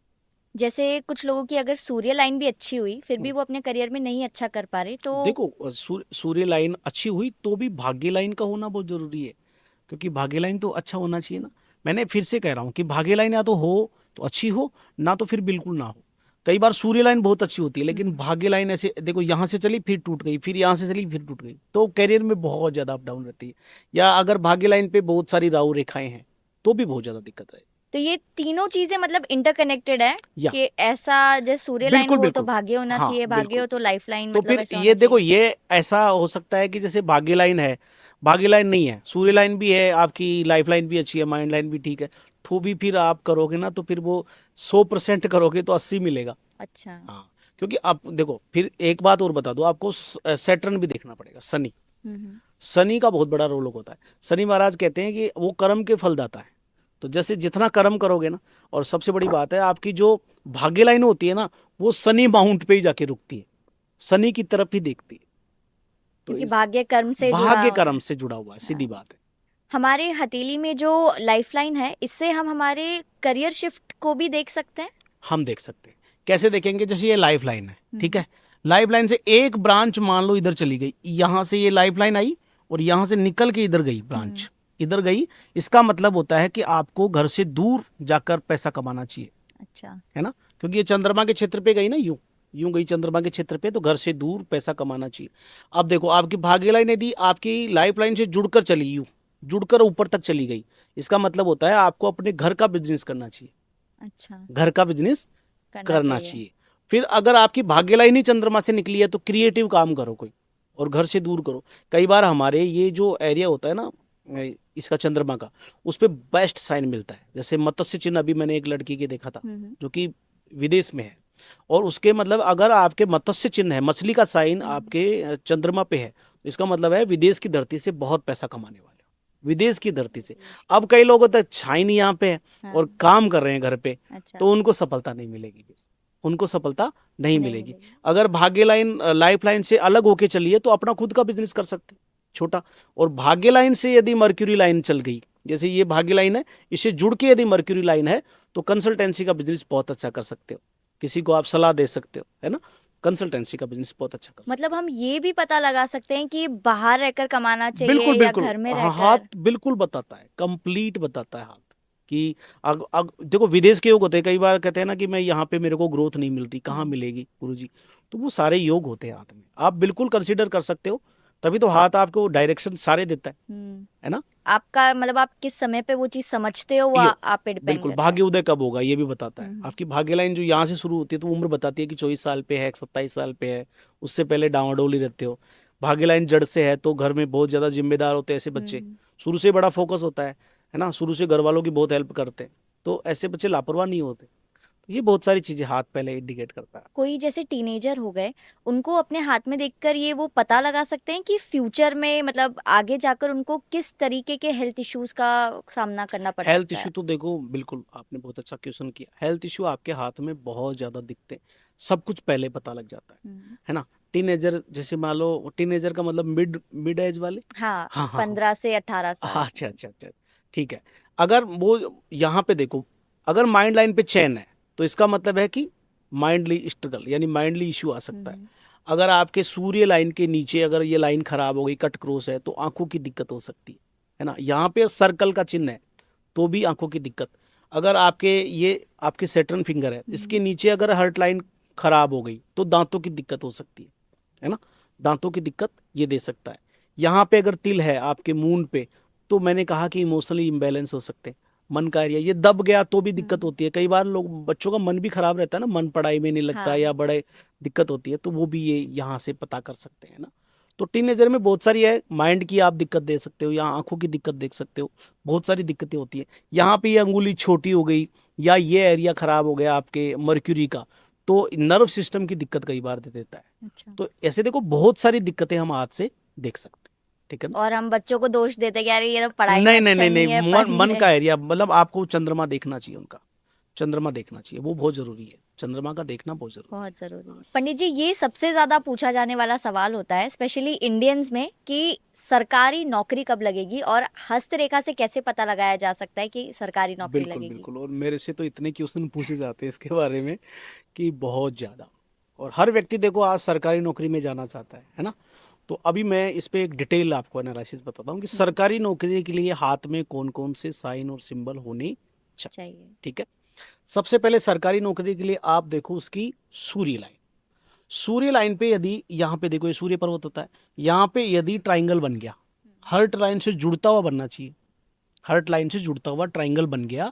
जैसे कुछ लोगों की अगर सूर्य लाइन भी अच्छी हुई फिर भी वो अपने करियर में नहीं अच्छा कर पा रहे, तो देखो सूर्य लाइन अच्छी हुई तो भी भाग्य लाइन का होना बहुत जरूरी है, क्योंकि भाग्य लाइन तो अच्छा होना चाहिए ना। मैंने फिर से कह रहा हूँ कि भाग्य लाइन या तो हो तो अच्छी हो, ना तो फिर बिल्कुल ना हो। कई बार सूर्य लाइन बहुत अच्छी होती है लेकिन भाग्य लाइन ऐसे देखो, यहाँ से चली फिर टूट गई, फिर यहाँ से चली फिर टूट गई, तो करियर में बहुत ज्यादा अप डाउन रहती है। या अगर भाग्य लाइन पे बहुत सारी राहु रेखाएं हैं तो भी बहुत ज्यादा दिक्कत है। तो ये तीनों चीजें मतलब इंटरकनेक्टेड है या कि ऐसा जैसे सूर्य लाइन बिल्कुल हो तो बिल्कुल, भाग्य होना हाँ चाहिए, भाग्य बिल्कुल। हो तो लाइफ लाइन, तो मतलब फिर ऐसा ये होना देखो, चाहिए। ये ऐसा हो सकता है कि जैसे भाग्य लाइन है, भाग्य लाइन नहीं है, सूर्य लाइन भी है, आपकी लाइफ लाइन भी अच्छी है, माइंड लाइन भी ठीक है, तो भी फिर आप करोगे ना तो फिर वो 100% करोगे तो 80 मिलेगा। अच्छा। हाँ, क्योंकि आप देखो, फिर एक बात और बता दो आपको, सैटर्न भी देखना पड़ेगा, शनि। हम्म। शनि का बहुत बड़ा रोल होता है। शनि महाराज कहते हैं कि वो कर्म के फल दाता है। तो जैसे जितना कर्म करोगे ना, और सबसे बड़ी बात है, आपकी जो भाग्य लाइन होती है ना, वो शनि माउंट पे ही जाके रुकती है, शनि की तरफ ही देखती है। तो क्योंकि इस भाग्य कर्म से जुड़ा भाग्य होता कर्म है। से जुड़ा हुआ है, सीधी हाँ। बात है। हमारे हथेली में जो लाइफ लाइन है इससे हम हमारे करियर शिफ्ट को भी देख सकते हैं। हम देख सकते हैं। कैसे देखेंगे? जैसे ये लाइफ लाइन है, ठीक हम्म। है, लाइफ लाइन से एक ब्रांच मान लो इधर चली गई, यहां से ये लाइफ लाइन आई और यहां से निकल के इधर गई हम्म। ब्रांच, इधर गई, इसका मतलब होता है कि आपको घर से दूर जाकर पैसा कमाना चाहिए, अच्छा। है ना, क्योंकि ये चंद्रमा के क्षेत्र पे गई ना, यूं यूं गई चंद्रमा के क्षेत्र पे, तो घर से दूर पैसा कमाना चाहिए। अब देखो, आपकी भाग्य लाइन यदि आपकी लाइफ लाइन से जुड़कर चली, यूं जुड़कर ऊपर तक चली गई, इसका मतलब होता है आपको अपने घर का बिजनेस करना चाहिए, अच्छा। घर का बिजनेस करना करना चाहिए। चाहिए। फिर अगर आपकी भाग्य लाइन ही चंद्रमा से निकली है तो क्रिएटिव काम करो कोई, और घर से दूर करो। कई बार हमारे ये जो एरिया होता है ना, इसका चंद्रमा का, उस पे बेस्ट साइन मिलता है। जैसे मत्स्य चिन्ह अभी मैंने एक लड़की के देखा था जो कि विदेश में है, और उसके मतलब अगर आपके मत्स्य चिन्ह है, मछली का साइन आपके चंद्रमा पे है, तो इसका मतलब है विदेश की धरती से बहुत पैसा कमाने वाले हो, विदेश की धरती से। अब कई लोग होता है छाई नहीं यहाँ पे है हाँ। और काम कर रहे हैं घर पे, अच्छा। तो उनको सफलता नहीं मिलेगी, उनको सफलता नहीं नहीं मिलेगी। मिलेगी। अगर भाग्य लाइन लाइफ लाइन से अलग होके चलिए तो अपना खुद का बिजनेस कर सकते हैं, छोटा। और भाग्य लाइन से यदि मर्क्यूरी लाइन चल गई, जैसे ये भाग्य लाइन है, इससे जुड़ के यदि मर्क्यूरी लाइन है, तो कंसल्टेंसी का बिजनेस बहुत अच्छा कर सकते हो, किसी को आप सलाह दे सकते हो, है ना, कंसल्टेंसी का बिजनेस बहुत अच्छा कर सकते मतलब हम ये भी पता लगा सकते हैं कि बाहर रहकर कमाना हो। चाहिए बिल्कुल या बिल्कुल, घर में हाँ, हाथ रहकर। बिल्कुल बताता है, कंप्लीट बताता है हाथ कि देखो, विदेश के योग होते हैं, कई बार कहते हैं ना कि मैं यहाँ पे मेरे को ग्रोथ नहीं मिल रही, कहाँ मिलेगी गुरुजी, तो वो सारे योग होते हैं हाथ में, आप बिल्कुल कंसीडर कर सकते हो, तभी तो हाथ आपको डायरेक्शन सारे देता है ना। आपका मतलब आप किस समय पे वो चीज समझते हो वो ये आप पे डिपेंड बिल्कुल, करता है। भाग्य उदय कब होगा ये भी बताता है। हम्म। आपकी भाग्य लाइन जो यहाँ से शुरू होती है तो उम्र बताती है कि 24 साल पे है, 27 साल पे है, उससे पहले डांवाडोल ही रहते हो। भाग्य लाइन जड़ से है तो घर में बहुत ज्यादा जिम्मेदार होते हैं ऐसे बच्चे, हम्म। शुरू से बड़ा फोकस होता है ना, शुरू से घर वालों की बहुत हेल्प करते हैं, तो ऐसे बच्चे लापरवाह नहीं होते। तो ये बहुत सारी चीजें हाथ पहले इंडिकेट करता है। कोई जैसे टीनेजर हो गए, उनको अपने हाथ में देखकर ये वो पता लगा सकते हैं कि फ्यूचर में मतलब आगे जाकर उनको किस तरीके के हेल्थ इश्यूज का सामना करना पड़ हेल्थ सकता है। इशू तो देखो, बिल्कुल आपने बहुत अच्छा क्वेश्चन किया, हेल्थ इशू आपके हाथ में बहुत ज्यादा दिखते हैं, सब कुछ पहले पता लग जाता है ना। टीनेजर, जैसे मान लो टीनेजर का मतलब मिड मिड एज वाले, हाँ, हाँ हाँ हाँ, 15 से 18 साल अच्छा ऐसे। अच्छा अच्छा, ठीक है। अगर वो यहाँ पे देखो, अगर माइंड लाइन पे चैन है तो इसका मतलब है कि माइंडली स्ट्रगल यानी माइंडली इशू आ सकता है। हम्म। अगर आपके सूर्य लाइन के नीचे अगर ये लाइन खराब हो गई, कट क्रॉस है, तो आंखों की दिक्कत हो सकती है ना। यहाँ पे सर्कल का चिन्ह है तो भी आंखों की दिक्कत। अगर आपके ये आपके सेटर्न फिंगर है, इसके नीचे अगर हर्ट लाइन खराब हो गई तो दांतों की दिक्कत हो सकती है ना, दांतों की दिक्कत ये दे सकता है। यहाँ पे अगर तिल है आपके मून पे, तो मैंने कहा कि इमोशनली इम्बैलेंस हो सकते हैं, मन का एरिया ये दब गया तो भी दिक्कत होती है। कई बार लोग, बच्चों का मन भी खराब रहता है ना, मन पढ़ाई में नहीं लगता हाँ। या बड़े दिक्कत होती है, तो वो भी ये यहाँ से पता कर सकते हैं ना। तो टीनेजर में बहुत सारी है, माइंड की आप दिक्कत देख सकते हो, यहाँ आंखों की दिक्कत देख सकते हो, बहुत सारी दिक्कतें होती है। यहाँ पे ये अंगुली छोटी हो गई या ये एरिया खराब हो गया आपके मर्क्यूरी का, तो नर्व सिस्टम की दिक्कत कई बार दे देता है। अच्छा। तो ऐसे देखो, बहुत सारी दिक्कतें हम हाथ से देख सकते हैं, ठीक है ना। और हम बच्चों को दोष देते हैं कि यार ये तो पढ़ाई में नहीं नहीं अच्छा नहीं नहीं, नहीं है, पढ़ मन नहीं मन रहे। का एरिया, मतलब आपको चंद्रमा देखना चाहिए, उनका चंद्रमा देखना चाहिए, वो बहुत जरूरी है, चंद्रमा का देखना बहुत जरूरी बहुत जरूरी है। पंडित जी, ये सबसे ज्यादा पूछा जाने वाला सवाल होता है स्पेशली इंडियंस में कि सरकारी नौकरी कब लगेगी और हस्तरेखा से कैसे पता लगाया जा सकता है कि सरकारी नौकरी बिल्कुल लगेगी? बिल्कुल। और मेरे से तो इतने क्वेश्चन पूछे जाते हैं इसके बारे में कि बहुत ज़्यादा। और हर व्यक्ति देखो आज सरकारी नौकरी में जाना चाहता है ना। तो अभी मैं इस पे एक डिटेल आपको एनालिसिस बताता हूँ कि सरकारी नौकरी के लिए हाथ में कौन कौन से साइन और सिंबल होने चाहिए। चाहिए। ठीक है। सबसे पहले सरकारी नौकरी के लिए आप देखो उसकी सूर्य लाइन। सूर्य लाइन पे यदि यहाँ पे देखो ये सूर्य पर्वत होता है, यहाँ पे यदि ट्राइंगल बन गया, हर्ट लाइन से जुड़ता हुआ बनना चाहिए, हर्ट लाइन से जुड़ता हुआ ट्राइंगल बन गया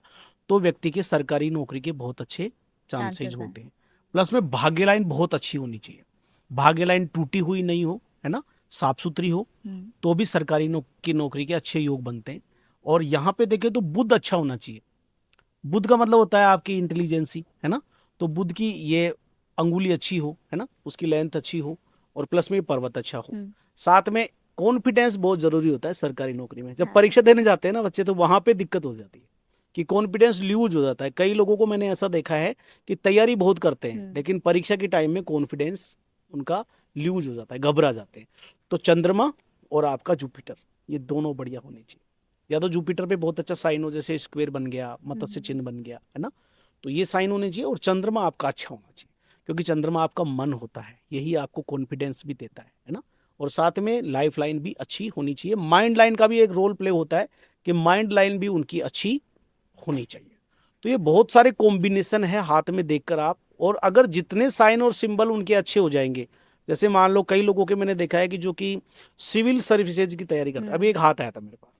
तो व्यक्ति के सरकारी नौकरी के बहुत अच्छे चांसेस चांसेस हैं। होते हैं। प्लस में भाग्य लाइन बहुत अच्छी होनी चाहिए, भाग्य लाइन टूटी हुई नहीं हो, है ना, साफ सुथरी हो, तो भी सरकारी की नौकरी के अच्छे योग बनते हैं। और यहाँ पे देखें तो बुध अच्छा होना चाहिए। बुध का मतलब होता है आपकी इंटेलिजेंसी, है ना। तो बुध की ये अंगुली अच्छी हो, है ना, उसकी लेंथ अच्छी हो, और प्लस में पर्वत अच्छा हो। साथ में कॉन्फिडेंस बहुत जरूरी होता है सरकारी नौकरी में। जब हाँ। परीक्षा देने जाते हैं ना बच्चे, तो वहां पे दिक्कत हो जाती है कि कॉन्फिडेंस लूज हो जाता है। कई लोगों को मैंने ऐसा देखा है कि तैयारी बहुत करते हैं लेकिन परीक्षा के टाइम में कॉन्फिडेंस उनका लूज हो जाता है, घबरा जाते हैं। तो चंद्रमा और आपका जुपिटर ये दोनों बढ़िया होने चाहिए। या तो जुपिटर पे बहुत अच्छा साइन हो, जैसे स्क्वेयर बन गया, मत्स्य चिन्ह बन गया, है ना, तो ये साइन होने चाहिए। और चंद्रमा आपका अच्छा होना चाहिए क्योंकि चंद्रमा आपका मन होता है, यही आपको कॉन्फिडेंस भी देता है ना। और साथ में लाइफ लाइन भी अच्छी होनी चाहिए। माइंड लाइन का भी एक रोल प्ले होता है कि माइंड लाइन भी उनकी अच्छी होनी चाहिए। तो ये बहुत सारे कॉम्बिनेशन है हाथ में देखकर आप। और अगर जितने साइन और सिंबल उनके अच्छे हो जाएंगे, जैसे मान लो कई लोगों के मैंने देखा है कि जो कि सिविल सर्विसेज की तैयारी करता है। अभी एक हाथ आया था मेरे पास,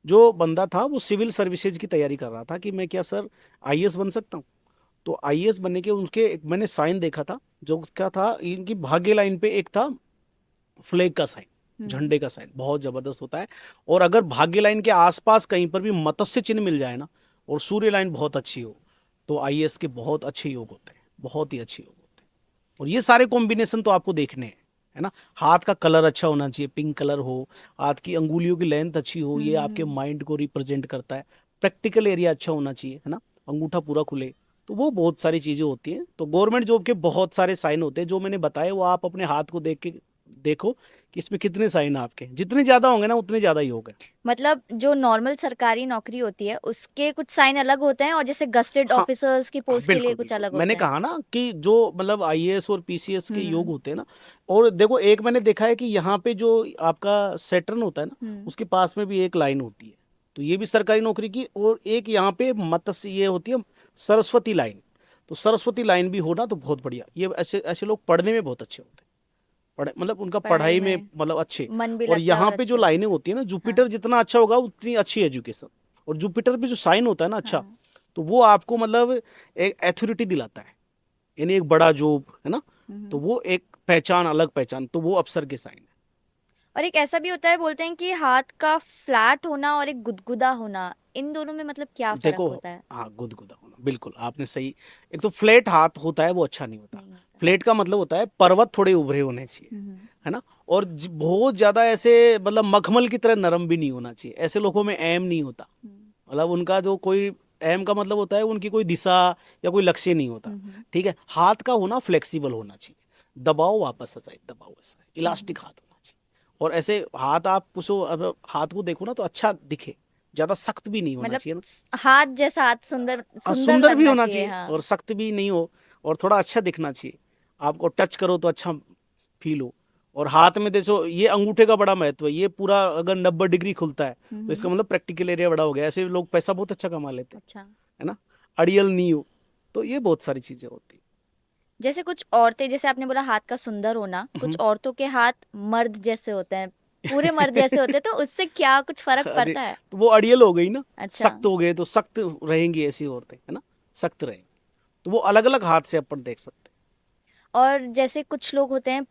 जो बंदा था वो सिविल सर्विसेज की तैयारी कर रहा था कि मैं क्या सर आईएएस बन सकता हूँ। तो आईएएस बनने के उनके मैंने साइन देखा था, जो क्या था, इनकी भाग्य लाइन पे एक था फ्लैग का साइन, झंडे का साइन बहुत जबरदस्त होता है। और अगर भाग्य लाइन के आसपास कहीं पर भी मत्स्य चिन्ह मिल जाए ना, और सूर्य लाइन बहुत अच्छी हो, तो आईएएस के बहुत अच्छे योग होते हैं, बहुत ही अच्छे योग होते हैं। और ये सारे कॉम्बिनेशन तो आपको देखने हैं, है ना। हाथ का कलर अच्छा होना चाहिए, पिंक कलर हो, हाथ की अंगुलियों की लेंथ अच्छी हो, ये आपके माइंड को रिप्रेजेंट करता है। प्रैक्टिकल एरिया अच्छा होना चाहिए, है ना, अंगूठा पूरा खुले, तो वो बहुत सारी चीजें होती हैं। तो गवर्नमेंट जॉब के बहुत सारे साइन होते हैं जो मैंने बताए, वो आप अपने हाथ को देख के देखो कि इसमें कितने साइन आपके, जितने ज्यादा होंगे ना उतने ज्यादा ही होगा। मतलब जो नॉर्मल सरकारी नौकरी होती है उसके कुछ साइन अलग होते हैं और जैसे गस्टेड हाँ ऑफिसर्स की पोस्ट के लिए बिल्कुल कुछ बिल्कुल, अलग मैंने होते हैं। कहा ना कि जो मतलब आईएएस और पीसीएस के योग होते हैं ना। और देखो एक मैंने देखा है कि यहाँ पे जो आपका सैटर्न होता है ना, उसके पास में भी एक लाइन होती है, तो ये भी सरकारी नौकरी की। और एक यहाँ पे मत्स्य ये होती है सरस्वती लाइन, तो सरस्वती लाइन भी होना तो बहुत बढ़िया। ये ऐसे ऐसे लोग पढ़ने में बहुत अच्छे होते हैं, मतलब उनका पढ़ाई पढ़ाई में में मतलब अच्छे। मन भी और लगता है यहाँ और पे जो अच्छे होते लाइनें हैं। होती है ना, हाँ। जुपिटर जितना अच्छा होगा उतनी अच्छी एजुकेशन। और जुपिटर पे जो साइन होता है ना अच्छा, हाँ। तो वो आपको मतलब एक एथॉरिटी दिलाता है, यानी एक बड़ा जॉब, है ना। तो वो एक पहचान, अलग पहचान, तो वो अफसर के साइन है। और एक ऐसा भी होता है, बोलते हैं कि हाथ का फ्लैट होना और एक गुदगुदा होना, इन दोनों में मतलब क्या फर्क देखो, होता है? हाँ गुदगुदा होना, बिल्कुल आपने सही। एक तो फ्लैट हाथ होता है वो अच्छा नहीं होता। नहीं होता। फ्लैट का मतलब होता है पर्वत थोड़े उभरे होने चाहिए, है ना। और बहुत ज्यादा ऐसे मतलब मखमल की तरह नरम भी नहीं होना चाहिए। ऐसे लोगों में एम नहीं होता, मतलब उनका जो कोई एम का मतलब होता है उनकी कोई दिशा या कोई लक्ष्य नहीं होता। ठीक है। हाथ का होना फ्लेक्सिबल होना चाहिए, दबाओ वापस आ जाए, दबाओ ऐसा इलास्टिक हाथ होना चाहिए। और ऐसे हाथ आप कुछ अगर हाथ को देखो ना तो अच्छा दिखे, ज्यादा सख्त भी नहीं होना मतलब चाहिए ना। हाथ जैसा हाथ सुंदर सुंदर सुंदर भी लगना होना चाहिए। चाहिए हाँ। और सख्त भी नहीं हो, और थोड़ा अच्छा दिखना चाहिए। आपको टच करो तो अच्छा फील हो। और हाथ में देखो ये अंगूठे का बड़ा महत्व है, ये पूरा अगर 90 डिग्री खुलता है तो इसका मतलब प्रैक्टिकल एरिया बड़ा हो गया। ऐसे लोग पैसा बहुत अच्छा कमा लेते हैं, अच्छा। है ना। अड़ियल नहीं हो, तो ये बहुत सारी चीजें होती जैसे कुछ औरतें, जैसे आपने बोला हाथ का सुंदर होना, कुछ हैं। औरतों के हाथ मर्द जैसे होते हैं, पूरे मर्द जैसे होते हैं, तो उससे क्या कुछ फर्क अरे पड़ता है? तो वो अड़ियल हो गई ना, अच्छा। सख्त हो गए तो सख्त रहेंगी ऐसी औरतें, है ना, सख्त रहेंगी। तो वो अलग अलग हाथ से अपन देख सकते और जैसे कुछ लोग होते हैं,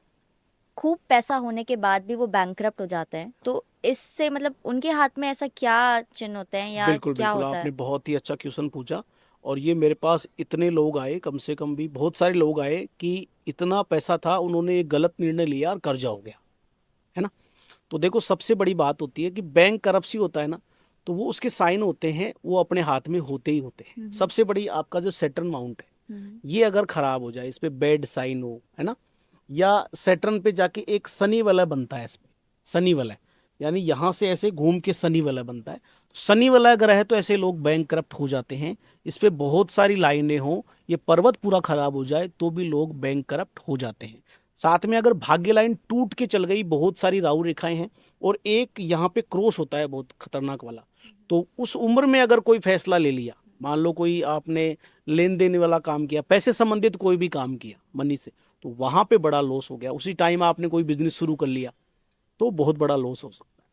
खूब पैसा होने के बाद भी वो बैंकरप्ट हो जाते हैं, तो इससे मतलब उनके हाथ में ऐसा क्या चिन्ह होते हैं हैं। या बिल्कुल क्या बिल्कुल, होता आपने है? बहुत ही अच्छा क्वेश्चन पूछा। और ये मेरे पास इतने लोग आए, कम से कम भी बहुत सारे लोग आए कि इतना पैसा था, उन्होंने एक गलत निर्णय लिया और कर्जा हो गया, है ना। तो देखो सबसे बड़ी बात होती है कि बैंक करप्सी होता है ना, तो वो उसके साइन होते हैं, वो अपने हाथ में होते ही होते हैं। सबसे बड़ी आपका जो सेटर्न माउंट है, ये अगर खराब हो जाए, इस पे बेड साइन हो, है ना, या सेटर्न पे जाके एक शनि वाला बनता है, इस पे शनि वाला यानी यहाँ से ऐसे घूम के शनि वलय बनता है। शनि वलय ग्रह है तो ऐसे लोग बैंक करप्ट हो जाते हैं। इस पे बहुत सारी लाइनें हों, ये पर्वत पूरा खराब हो जाए तो भी लोग बैंक करप्ट हो जाते हैं। साथ में अगर भाग्य लाइन टूट के चल गई, बहुत सारी राहु रेखाएं हैं और एक यहाँ पे क्रॉस होता है बहुत खतरनाक वाला, तो उस उम्र में अगर कोई फैसला ले लिया, मान लो कोई आपने लेन देन वाला काम किया, पैसे संबंधित कोई भी काम किया मनी से, तो वहां पे बड़ा लॉस हो गया। उसी टाइम आपने कोई बिजनेस शुरू कर लिया तो बहुत बड़ा लॉस हो सकता है।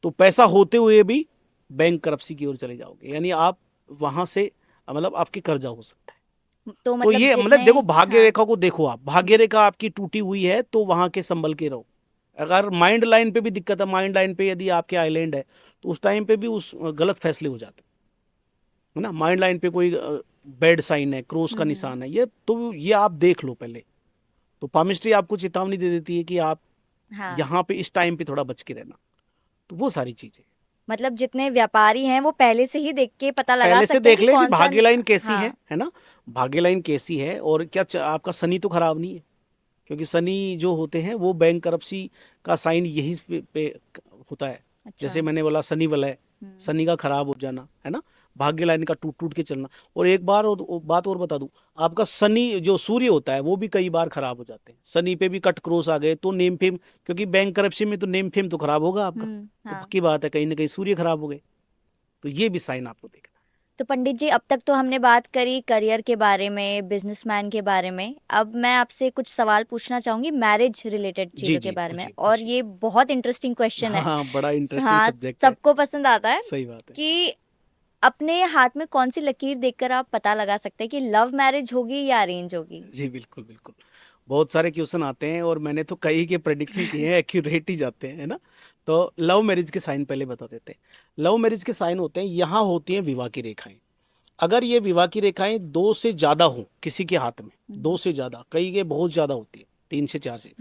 तो पैसा होते हुए भी बैंक करप्सी की ओर चले जाओगे, यानी आप वहां से मतलब आपके कर्जा हो सकता है। तो तो मतलब ये मतलब जितने, देखो भाग्य हाँ, रेखा को देखो, आप भाग्य रेखा आपकी टूटी हुई है तो वहां के संभल के रहो। अगर माइंड लाइन पे भी दिक्कत है, माइंड लाइन पे यदि आपके आइलैंड है तो उस टाइम पे भी उस गलत फैसले हो जाते है ना। माइंड लाइन पे कोई बेड साइन है, क्रॉस का निशान है, ये तो ये आप देख लो पहले। तो पामिस्ट्री आपको चेतावनी दे देती है कि आप हाँ, यहाँ पे इस टाइम पे थोड़ा बच के रहना। तो वो सारी चीजें मतलब जितने व्यापारी हैं वो पहले से ही देख के पता लगा पहले से सकते हैं देख कि ले कि कौन सा। भाग्य लाइन कैसी हाँ, है ना। भाग्य लाइन कैसी है और क्या आपका शनि तो खराब नहीं है, क्योंकि शनि जो होते हैं वो बैंक करप्सी का साइन यही पे होता है। अच्छा, जैसे मैंने बोला शनि वलय, शनि का खराब हो जाना है ना, भाग्य लाइन का टूट टूट के चलना। और एक बार बात और बता दूं, आपका शनि जो सूर्य होता है वो भी कई बार खराब हो जाते हैं। शनि पे भी कट क्रॉस आ गए तो नेम फेम, क्योंकि बैंक करप्शन में तो नेम फेम तो खराब होगा आपका। तो हाँ। पक्की बात है कहीं ना कहीं सूर्य खराब हो गए। तो ये भी साइन आपको देखना। तो पंडित जी, अब तक तो हमने बात करी करियर के बारे में, बिजनेसमैन के बारे में। अब मैं आपसे कुछ सवाल पूछना चाहूंगी मैरिज रिलेटेड जी चीजों के जी, बारे में, पूछिए और पूछिए। ये बहुत इंटरेस्टिंग क्वेश्चन हाँ है। हाँ, बड़ा इंटरेस्टिंग हाँ, सब्जेक्ट है। सबको पसंद आता है सही बात है। कि अपने हाथ में कौन सी लकीर देखकर आप पता लगा सकते हैं कि लव मैरिज होगी या अरेंज होगी। जी बिल्कुल बिल्कुल, बहुत सारे क्वेश्चन आते हैं और मैंने तो कई के प्रेडिक्शन किए हैं, एक्यूरेट ही जाते हैं, है ना। तो लव मैरिज के साइन पहले बता देते हैं। लव मैरिज के साइन होते हैं, यहाँ होती हैं विवाह की रेखाएं। अगर ये विवाह की रेखाएं दो से ज्यादा हो किसी के हाथ में, दो से ज्यादा, कई के बहुत ज्यादा होती है, 3 से 4 से,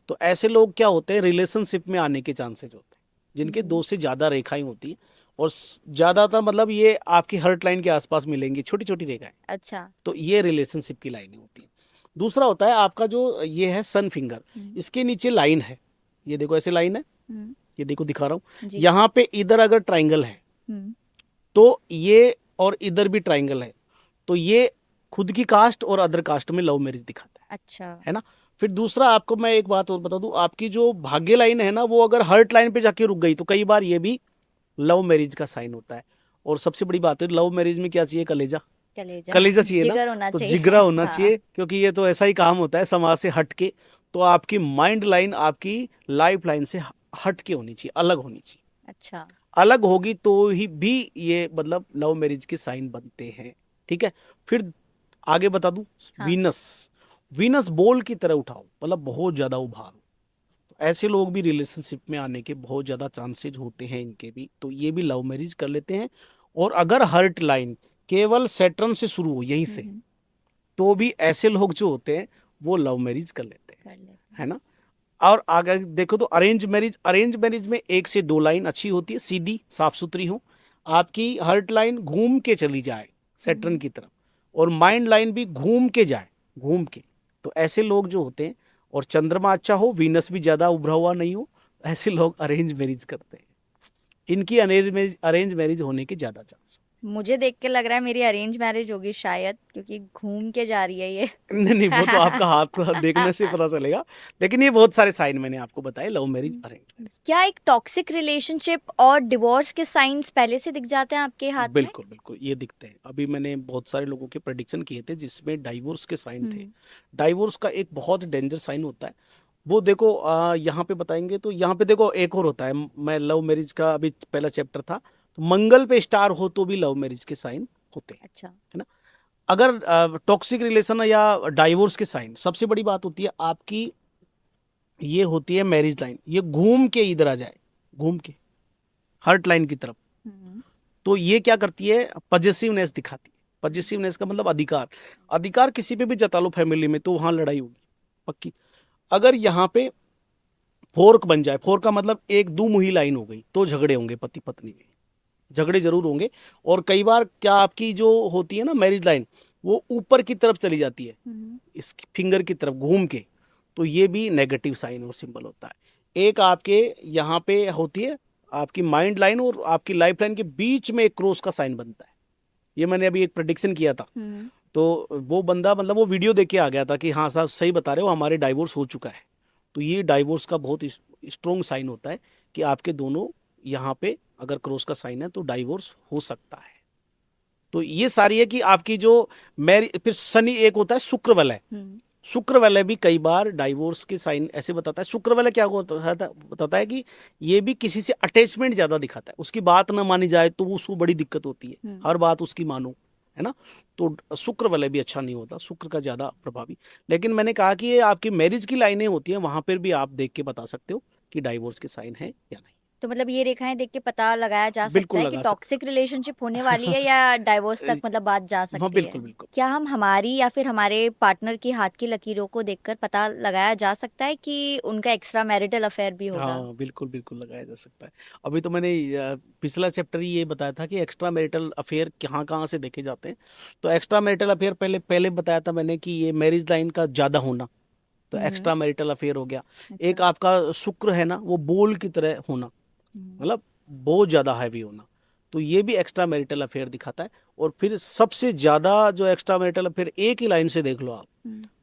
तो ऐसे लोग क्या होते हैं, रिलेशनशिप में आने के चांसेस होते हैं जिनके 2 से ज्यादा रेखाएं होती हैं। और ज्यादातर मतलब ये आपकी हर्ट लाइन के आसपास मिलेंगी, छोटी छोटी रेखाएं। अच्छा। तो ये रिलेशनशिप की लाइनें होती हैं। दूसरा होता है आपका जो ये है सन फिंगर, इसके नीचे लाइन है, ये देखो ऐसे लाइन है, ये देखो दिखा रहा हूँ, जी। यहाँ पे इधर अगर ट्राइंगल है तो ये, और इधर भी ट्राइंगल है, तो ये खुद की कास्ट और अदर कास्ट में लव मैरिज दिखाता अच्छा। है ना। फिर दूसरा आपको मैं एक बात और बता दूं, आपकी जो भाग्य लाइन है ना वो अगर हर्ट लाइन पे जाके रुक गई तो कई बार ये भी लव मैरिज का साइन होता है। और सबसे बड़ी बात है, लव मैरिज में क्या चाहिए, कलेजा, कलेजा, कलेजा चाहिए ना। जिगर होना तो चाहिए। जिगरा होना हाँ। चाहिए, क्योंकि ये तो ऐसा ही काम होता है समाज से हट के। तो आपकी माइंड लाइन आपकी लाइफ लाइन से हट के होनी चाहिए, अलग होनी चाहिए। अच्छा। अलग होगी तो ही भी ये मतलब लव मैरिज के साइन बनते हैं। ठीक है, फिर आगे बता दूं, हाँ। वीनस, वीनस बॉल की तरह उठाओ, मतलब बहुत ज्यादा उभारो, तो ऐसे लोग भी रिलेशनशिप में आने के बहुत ज्यादा चांसेस होते हैं इनके भी, तो ये भी लव मैरिज कर लेते हैं। और अगर हर्ट लाइन केवल सैटर्न से शुरू हो यहीं से, तो भी ऐसे लोग जो होते हैं वो लव मैरिज कर लेते हैं, है ना। और आगे देखो तो अरेंज मैरिज, अरेंज मैरिज में 1 से 2 लाइन अच्छी होती है, सीधी साफ सुथरी हो, आपकी हर्ट लाइन घूम के चली जाए सैटर्न की तरफ, और माइंड लाइन भी घूम के जाए, घूम के। तो ऐसे लोग जो होते हैं, और चंद्रमा अच्छा हो, वीनस भी ज्यादा उभरा हुआ नहीं हो, ऐसे लोग अरेंज मैरिज करते हैं। इनकी अरेंज मैरिज होने के ज्यादा चांस। मुझे देख के लग रहा है मेरी अरेंज मैरिज होगी शायद, क्योंकि घूम के जा रही है ये। नहीं नहीं, वो तो आपका हाथ देखने से पता चलेगा। लेकिन ये बहुत सारे साइन मैंने आपको बताए, लव मैरिज, अरेंज मैरिज। क्या एक टॉक्सिक रिलेशनशिप और डिवोर्स के साइंस पहले से दिख जाते हैं आपके हाथ में। बिल्कुल बिल्कुल, ये दिखते हैं। अभी मैंने बहुत सारे लोगों के प्रेडिक्शन किए थे जिसमें डाइवोर्स के साइन थे। डाइवोर्स का एक बहुत डेंजर साइन होता है, वो देखो यहाँ पे बताएंगे। तो यहाँ पे देखो एक और होता है, मैं लव मैरिज का अभी पहला चैप्टर था, तो मंगल पे स्टार हो तो भी लव मैरिज के साइन होते हैं, अच्छा। है ना। अगर टॉक्सिक रिलेशन या डाइवोर्स के साइन, सबसे बड़ी बात होती है आपकी, ये होती है मैरिज लाइन, ये घूम के इधर आ जाए, घूम के हर्ट लाइन की तरफ, तो ये क्या करती है, पजेसिवनेस दिखाती है। पजेसिवनेस का मतलब अधिकार, अधिकार किसी पे भी जता लो फैमिली में तो वहां लड़ाई होगी पक्की। अगर यहाँ पे फोर्क बन जाए, फोर्क का मतलब एक दो मुही लाइन हो गई, तो झगड़े होंगे पति पत्नी में, झगड़े जरूर होंगे। और कई बार क्या आपकी जो होती है ना मैरिज लाइन, वो ऊपर की तरफ चली जाती है, इस फिंगर की तरफ घूम के, तो ये भी नेगेटिव साइन और सिंबल होता है। एक आपके यहाँ पे होती है आपकी माइंड लाइन और आपकी लाइफ लाइन के बीच में एक क्रॉस का साइन बनता है। ये मैंने अभी एक प्रेडिक्शन किया था, तो वो बंदा मतलब वो वीडियो देख के आ गया था कि हाँ साहब सही बता रहे हो, हमारे डाइवोर्स हो चुका है। तो ये डाइवोर्स का बहुत स्ट्रॉन्ग साइन होता है कि आपके दोनों यहाँ पे अगर क्रॉस का साइन है तो डाइवोर्स हो सकता है। तो ये सारी है कि आपकी जो मैरिज, फिर शनि एक होता है शुक्र वलय। शुक्र वलय भी कई बार डाइवोर्स के साइन ऐसे बताता है। शुक्र वलय क्या बताता है कि ये भी किसी से अटैचमेंट ज्यादा दिखाता है, उसकी बात ना मानी जाए तो उसको बड़ी दिक्कत होती है, हर बात उसकी मानो, है ना। तो शुक्र वाले भी अच्छा नहीं होता, शुक्र का ज्यादा प्रभावी। लेकिन मैंने कहा कि ये आपकी मैरिज की लाइनें होती हैं, वहां पर भी आप देख के बता सकते हो कि डाइवोर्स के साइन है या नहीं। तो मतलब ये रेखाएं देख के पता लगाया जा सकता बिल्कुल है कि लगा टॉक्सिक रिलेशनशिप होने वाली है या डाइवोर्स तक मतलब बात जा हाँ सकती बिल्कुल है। बिल्कुल। क्या हम हमारी या फिर हमारे पार्टनर की हाथ की लकीरों को देखकर पता लगाया जा सकता है कि उनका एक्स्ट्रा मैरिटल अफेयर भी होगा? हाँ बिल्कुल बिल्कुल लगाया जा सकता है। अभी तो मैंने पिछला चैप्टर ही ये बताया था कि एक्स्ट्रा मैरिटल अफेयर कहाँ कहाँ से देखे जाते हैं। तो एक्स्ट्रा मैरिटल अफेयर पहले पहले बताया था मैंने कि ये मैरिज लाइन का ज्यादा होना, तो एक्स्ट्रा मैरिटल अफेयर हो गया। एक आपका शुक्र है ना वो बोल की तरह होना, मतलब बहुत ज्यादा हैवी होना, तो ये भी एक्स्ट्रा मैरिटल अफेयर दिखाता है। और फिर सबसे ज्यादा जो एक्स्ट्रा मैरिटल अफेयर, एक ही लाइन से देख लो आप,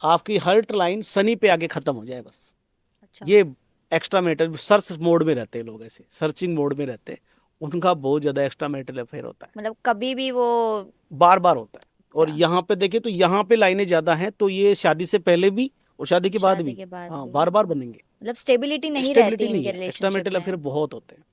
आपकी हर्ट लाइन शनि पे आके खत्म हो जाए बस। अच्छा। ये एक्स्ट्रा मैरिटल सर्च मोड में रहते हैं लोग, ऐसे सर्चिंग मोड में रहते हैं, उनका बहुत ज्यादा एक्स्ट्रा मैरिटल अफेयर होता है, मतलब कभी भी वो बार बार होता है। और अच्छा। यहाँ पे देखे तो यहाँ पे लाइनें ज्यादा हैं, तो ये शादी से पहले भी और शादी के बाद शादी भी के बाद हाँ भी बार बार बनेंगे। मतलब स्टेबिलिटी नहीं रहती स्टेबिलिटी नहीं इनके है, एक्स्ट्रा रिलेशनशिप मैरिटल में। अफेयर बहुत होते हैं।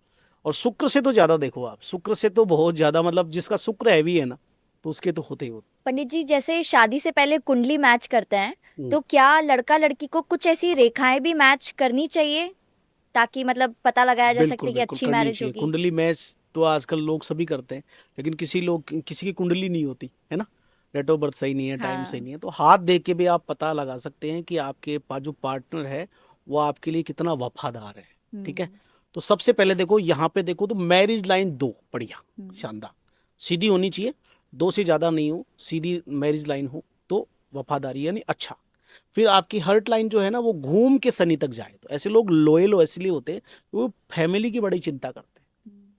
और शुक्र से तो ज्यादा देखो आप, शुक्र से तो बहुत ज्यादा, मतलब जिसका शुक्र हैवी है ना तो उसके तो होते ही होते। पंडित जी, जैसे शादी से पहले कुंडली मैच करते हैं, हम्म। तो क्या लड़का लड़की को कुछ ऐसी रेखाएं भी मैच करनी चाहिए ताकि मतलब पता लगाया जा बिल्कुल सके कि बिल्कुल अच्छी करनी मैरिज चाहिए होगी? कुंडली मैच, तो आजकल लोग सभी करते हैं, लेकिन किसी की कुंडली नहीं होती है ना, डेट ऑफ बर्थ सही नहीं है, टाइम सही हाँ। नहीं है, तो हाथ देख के भी आप पता लगा सकते हैं कि आपके पास जो पार्टनर है वो आपके लिए कितना वफादार है। ठीक है, तो सबसे पहले देखो यहाँ पे देखो तो मैरिज लाइन 2 बढ़िया शानदार सीधी होनी चाहिए, 2 से ज्यादा नहीं हो, सीधी मैरिज लाइन हो तो वफादारी यानी अच्छा। फिर आपकी हर्ट लाइन जो है ना वो घूम के शनि तक जाए, तो ऐसे लोग लोयल इसलिए होते हैं कि वो फैमिली की बड़ी चिंता करते हैं,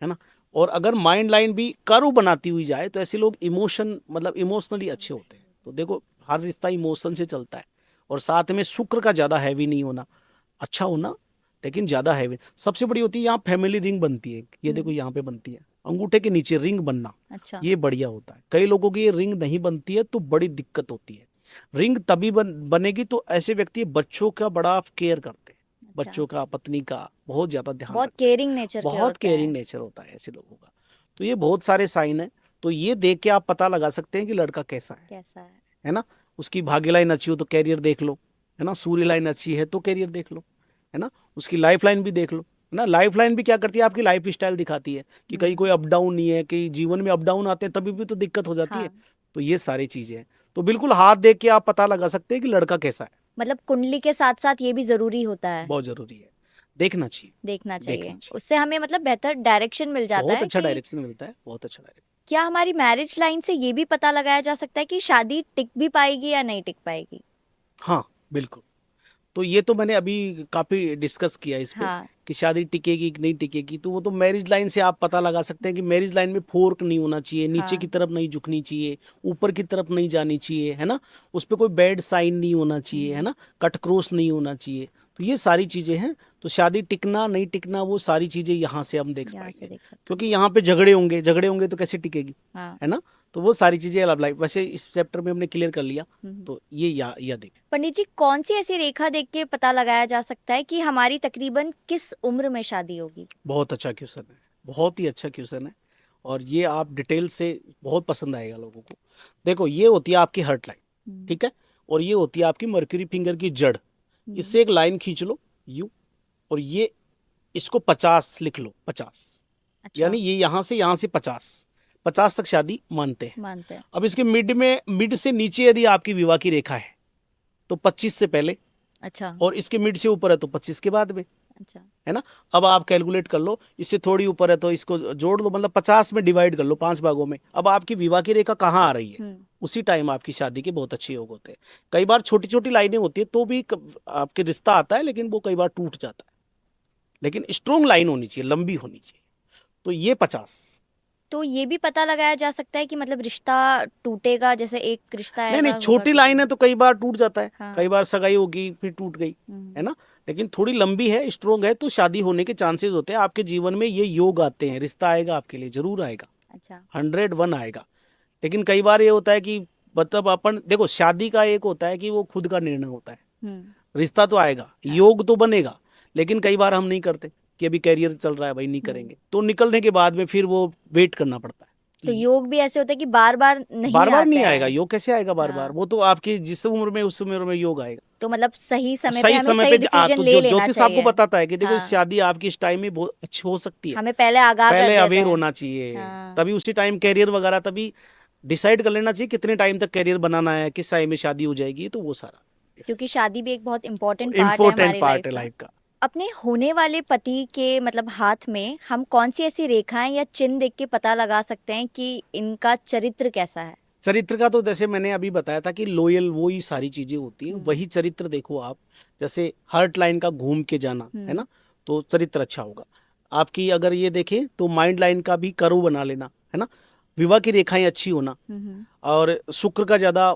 है ना। और अगर माइंड लाइन भी कर्व बनाती हुई जाए तो ऐसे लोग इमोशन मतलब इमोशनली अच्छे होते हैं। तो देखो हर रिश्ता इमोशन से चलता है, और साथ में शुक्र का ज्यादा हैवी नहीं होना, अच्छा होना लेकिन ज्यादा हैवी। सबसे बड़ी होती है यहाँ फैमिली रिंग बनती है, ये देखो यहाँ पे बनती है, अंगूठे के नीचे रिंग बनना, अच्छा। ये बढ़िया होता है। कई लोगों की ये रिंग नहीं बनती है तो बड़ी दिक्कत होती है। रिंग तभी बनेगी तो ऐसे व्यक्ति बच्चों का बड़ा केयर करते हैं, अच्छा। बच्चों का पत्नी का बहुत ज्यादा ध्यान बहुत रखते हैं, केयरिंग नेचर के बहुत होते केयरिंग हैं। नेचर होता है ऐसे लोगों का। तो ये बहुत सारे साइन है, तो ये देख के आप पता लगा सकते हैं कि लड़का कैसा कैसा है ना। उसकी भाग्य लाइन अच्छी हो तो कैरियर देख लो, है ना, सूर्य लाइन अच्छी है तो कैरियर देख लो, है ना, उसकी लाइफ लाइन भी देख लो, है ना। लाइफ लाइन भी क्या करती है, आपकी लाइफ स्टाइल दिखाती है कि कहीं कोई अप डाउन नहीं है, कि जीवन में अप डाउन आते हैं तभी भी तो दिक्कत हो जाती है। हाँ। तो ये सारी चीजें हैं, तो बिल्कुल हाथ देख के आप पता लगा सकते हैं कि लड़का कैसा है। मतलब कुंडली के साथ साथ ये भी जरूरी होता है, बहुत जरूरी है, देखना चाहिए, देखना चाहिए। देखना चाहिए। उससे हमें मतलब बेहतर डायरेक्शन मिल जाता बहुत है अच्छा कि डायरेक्शन मिलता है, बहुत अच्छा डायरेक्शन। क्या हमारी मैरिज लाइन से ये भी पता लगाया जा सकता है कि शादी टिक भी पाएगी या नहीं टिक पाएगी? हाँ बिल्कुल, तो ये तो मैंने अभी काफी डिस्कस किया इस पे हाँ। कि शादी टिकेगी कि नहीं टिकेगी, तो वो तो मैरिज लाइन से आप पता लगा सकते हैं कि मैरिज लाइन में फोर्क नहीं होना चाहिए, नीचे की हाँ। तरफ नहीं झुकनी चाहिए, ऊपर की तरफ नहीं जानी चाहिए, है ना, उस पे कोई बैड साइन नहीं होना चाहिए, है ना, कट क्रॉस नहीं होना चाहिए। तो ये सारी चीजें हैं, तो शादी टिकना नहीं टिकना वो सारी चीजें यहाँ से हम देख यहाँ से पाएंगे, देख सकते क्योंकि यहाँ पे झगड़े होंगे तो कैसे टिकेगी, हैं। हाँ। है ना। तो वो सारी चीजें अलग लाइफ, वैसे इस चैप्टर में हमने क्लियर कर लिया, तो ये या देख। पंडित जी, कौन सी ऐसी रेखा देख के पता लगाया जा सकता है कि हमारी तकरीबन किस उम्र में शादी होगी? बहुत अच्छा क्वेश्चन है, बहुत ही अच्छा क्वेश्चन है, और ये आप डिटेल से बहुत पसंद आएगा लोगों को। देखो ये होती है आपकी हर्ट लाइन, ठीक है, और ये होती है आपकी मर्क्यूरी फिंगर की जड़। इससे एक लाइन खींच लो यू, और ये इसको 50 लिख लो, 50, अच्छा। यानी ये यहाँ से 50 तक शादी मानते हैं। मानते हैं। अब इसके मिड से नीचे यदि आपकी विवाह की रेखा है तो 25 से पहले, अच्छा। और इसके मिड से ऊपर है तो 25 के बाद में, अच्छा। है ना। अब आप कैलकुलेट कर लो, इससे थोड़ी ऊपर है तो इसको जोड़ लो, मतलब 50 में डिवाइड कर लो 5 भागों में। अब आपकी विवाह की रेखा कहाँ आ रही है, उसी टाइम आपकी शादी के बहुत अच्छे योग होते हैं। कई बार छोटी छोटी लाइनें होती है तो भी आपके रिश्ता आता है, लेकिन वो कई बार टूट जाता है, लेकिन स्ट्रोंग लाइन होनी चाहिए, लंबी होनी चाहिए। तो ये 50। तो ये भी पता लगाया जा सकता है कि मतलब रिश्ता टूटेगा, जैसे एक रिश्ता नहीं नहीं, आएगा होगा छोटी लाइन है तो कई बार टूट जाता है, हाँ। कई बार सगाई होगी फिर टूट गई, है ना। लेकिन थोड़ी लंबी है, स्ट्रोंग है, तो शादी होने के चांसेस होते हैं। आपके जीवन में ये योग आते हैं, रिश्ता आएगा आपके लिए, जरूर आएगा, अच्छा 101 आएगा। लेकिन कई बार ये होता है कि मतलब अपन देखो, शादी का एक होता है कि वो खुद का निर्णय होता है, रिश्ता तो आएगा, योग तो बनेगा, लेकिन कई बार हम नहीं करते कि अभी कैरियर चल रहा है भाई, नहीं करेंगे, तो निकलने के बाद में फिर वो वेट करना पड़ता है। तो योग भी ऐसे होता है कि बार बार नहीं बार बार नहीं आते आएगा हैं। योग, कैसे आएगा बार बार, हाँ। वो तो आपकी जिस उम्र में उस उम्र में योग आएगा। तो मतलब सही समय पे सही हमें समय सही पे डिसीजन तो ले लेना ज्योतिष आपको चाहिए। बताता है कि देखो हाँ। शादी आपकी इस टाइम में बहुत अच्छी हो सकती है, हमें पहले आगाह कर पहले देते अवेयर हैं। होना चाहिए, हाँ। तभी उसी टाइम कैरियर वगैरह तभी डिसाइड कर लेना चाहिए कितने टाइम तक कैरियर बनाना है, किस टाइम में शादी हो जाएगी, तो वो सारा क्योंकि शादी भी एक बहुत इम्पोर्टेंट पार्ट है इम्पोर्टेंट हमारी पार्ट लाइफ है का। लाइफ का। अपने होने वाले पति के मतलब हाथ में हम कौन सी ऐसी रेखाएं या चिन्ह देख के पता लगा सकते हैं कि इनका चरित्र कैसा है? चरित्र का तो जैसे मैंने अभी बताया था कि लोयल, वो ही सारी चीजें होती हैं, वही चरित्र देखो आप। जैसे हार्ट लाइन का घूम के जाना है ना, तो चरित्र अच्छा होगा। आपकी अगर ये देखें तो माइंड लाइन का भी कर्व बना लेना, है ना, विवाह की रेखाएं अच्छी होना, और शुक्र का ज्यादा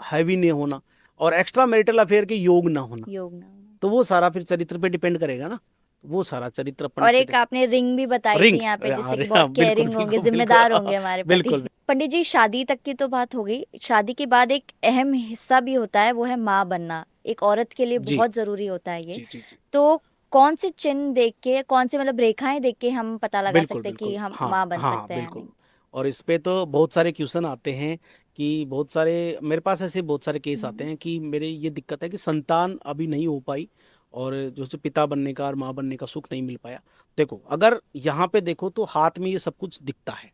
हैवी नहीं होना, और एक्स्ट्रा मैरिटल अफेयर के योग ना होना, योग ना होना। तो वो सारा फिर चरित्र पे डिपेंड करेगा ना, वो सारा चरित्र अपन और से एक आपने रिंग भी बताई रिंग, थी यहाँ पे, जिससे अरे कि हाँ, बहुत बिल्कुल केयरिंग होंगे, बिल्कुल जिम्मेदार बिल्कुल होंगे हमारे पति। बिल्कुल। पंडित जी, शादी तक की तो बात हो गई, शादी के बाद एक अहम हिस्सा भी होता है, वो है माँ बनना। एक औरत के लिए जी बहुत जरूरी होता है ये। जी जी जी, तो कौन से चिन्ह देख के, कौन से मतलब रेखाएं देख के हम पता लगा बिल्कुल सकते हैं कि बिल्कुल, हम हाँ माँ बन हाँ सकते हैं या बिल्कुल। नहीं? और इस पे तो बहुत सारे क्वेश्चन आते हैं कि बहुत सारे, मेरे पास ऐसे बहुत सारे केस आते हैं कि मेरे ये दिक्कत है कि संतान अभी नहीं हो पाई, और जो से पिता बनने का और माँ बनने का सुख नहीं मिल पाया। देखो अगर यहाँ पे देखो तो हाथ में ये सब कुछ दिखता है।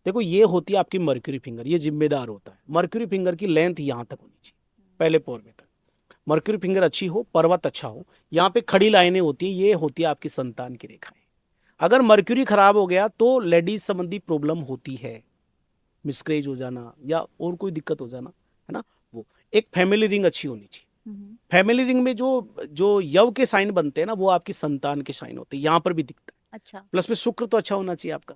देखो ये होती है आपकी मर्क्यूरी फिंगर, ये जिम्मेदार होता है। मर्क्यूरी फिंगर की लेंथ यहाँ तक होनी चाहिए, पहले पोर में तक। मर्क्यूरी फिंगर अच्छी हो, पर्वत अच्छा हो, यहाँ पे खड़ी लाइनें होती है, ये होती है आपकी संतान की रेखाएं। अगर मर्क्यूरी खराब हो गया तो लेडीज संबंधी प्रॉब्लम होती है, मिसकैरेज हो जाना या और कोई दिक्कत हो जाना, है ना। वो एक फैमिली रिंग अच्छी होनी चाहिए। फैमिली रिंग में जो जो यव के साइन बनते हैं ना, वो आपकी संतान के साइन होते हैं, यहाँ पर भी दिखता है। अच्छा। प्लस में शुक्र तो अच्छा होना चाहिए आपका,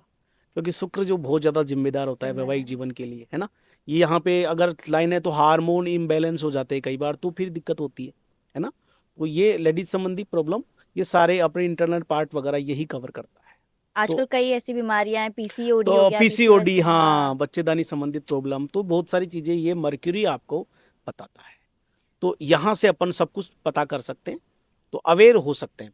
क्योंकि शुक्र जो बहुत ज्यादा जिम्मेदार होता है वैवाहिक जिम्मेदार। जीवन के लिए, है ना। ये यहाँ पे अगर लाइन है तो हार्मोन इम्बैलेंस हो जाते हैं कई बार, तो फिर दिक्कत होती है ना। तो ये लेडीज संबंधी प्रॉब्लम, ये सारे अपने इंटरनल पार्ट वगैरह यही कवर करता है। तो आजकल कई ऐसी बीमारियां हैं, पीसीओडी हो तो गया, पीसीओडी, पीसीओएस। हाँ, बच्चेदानी संबंधित प्रॉब्लम, तो बहुत सारी चीजें ये मर्क्यूरी आपको बताता है। तो यहाँ से अपन सब कुछ पता कर सकते हैं, तो अवेयर हो सकते हैं,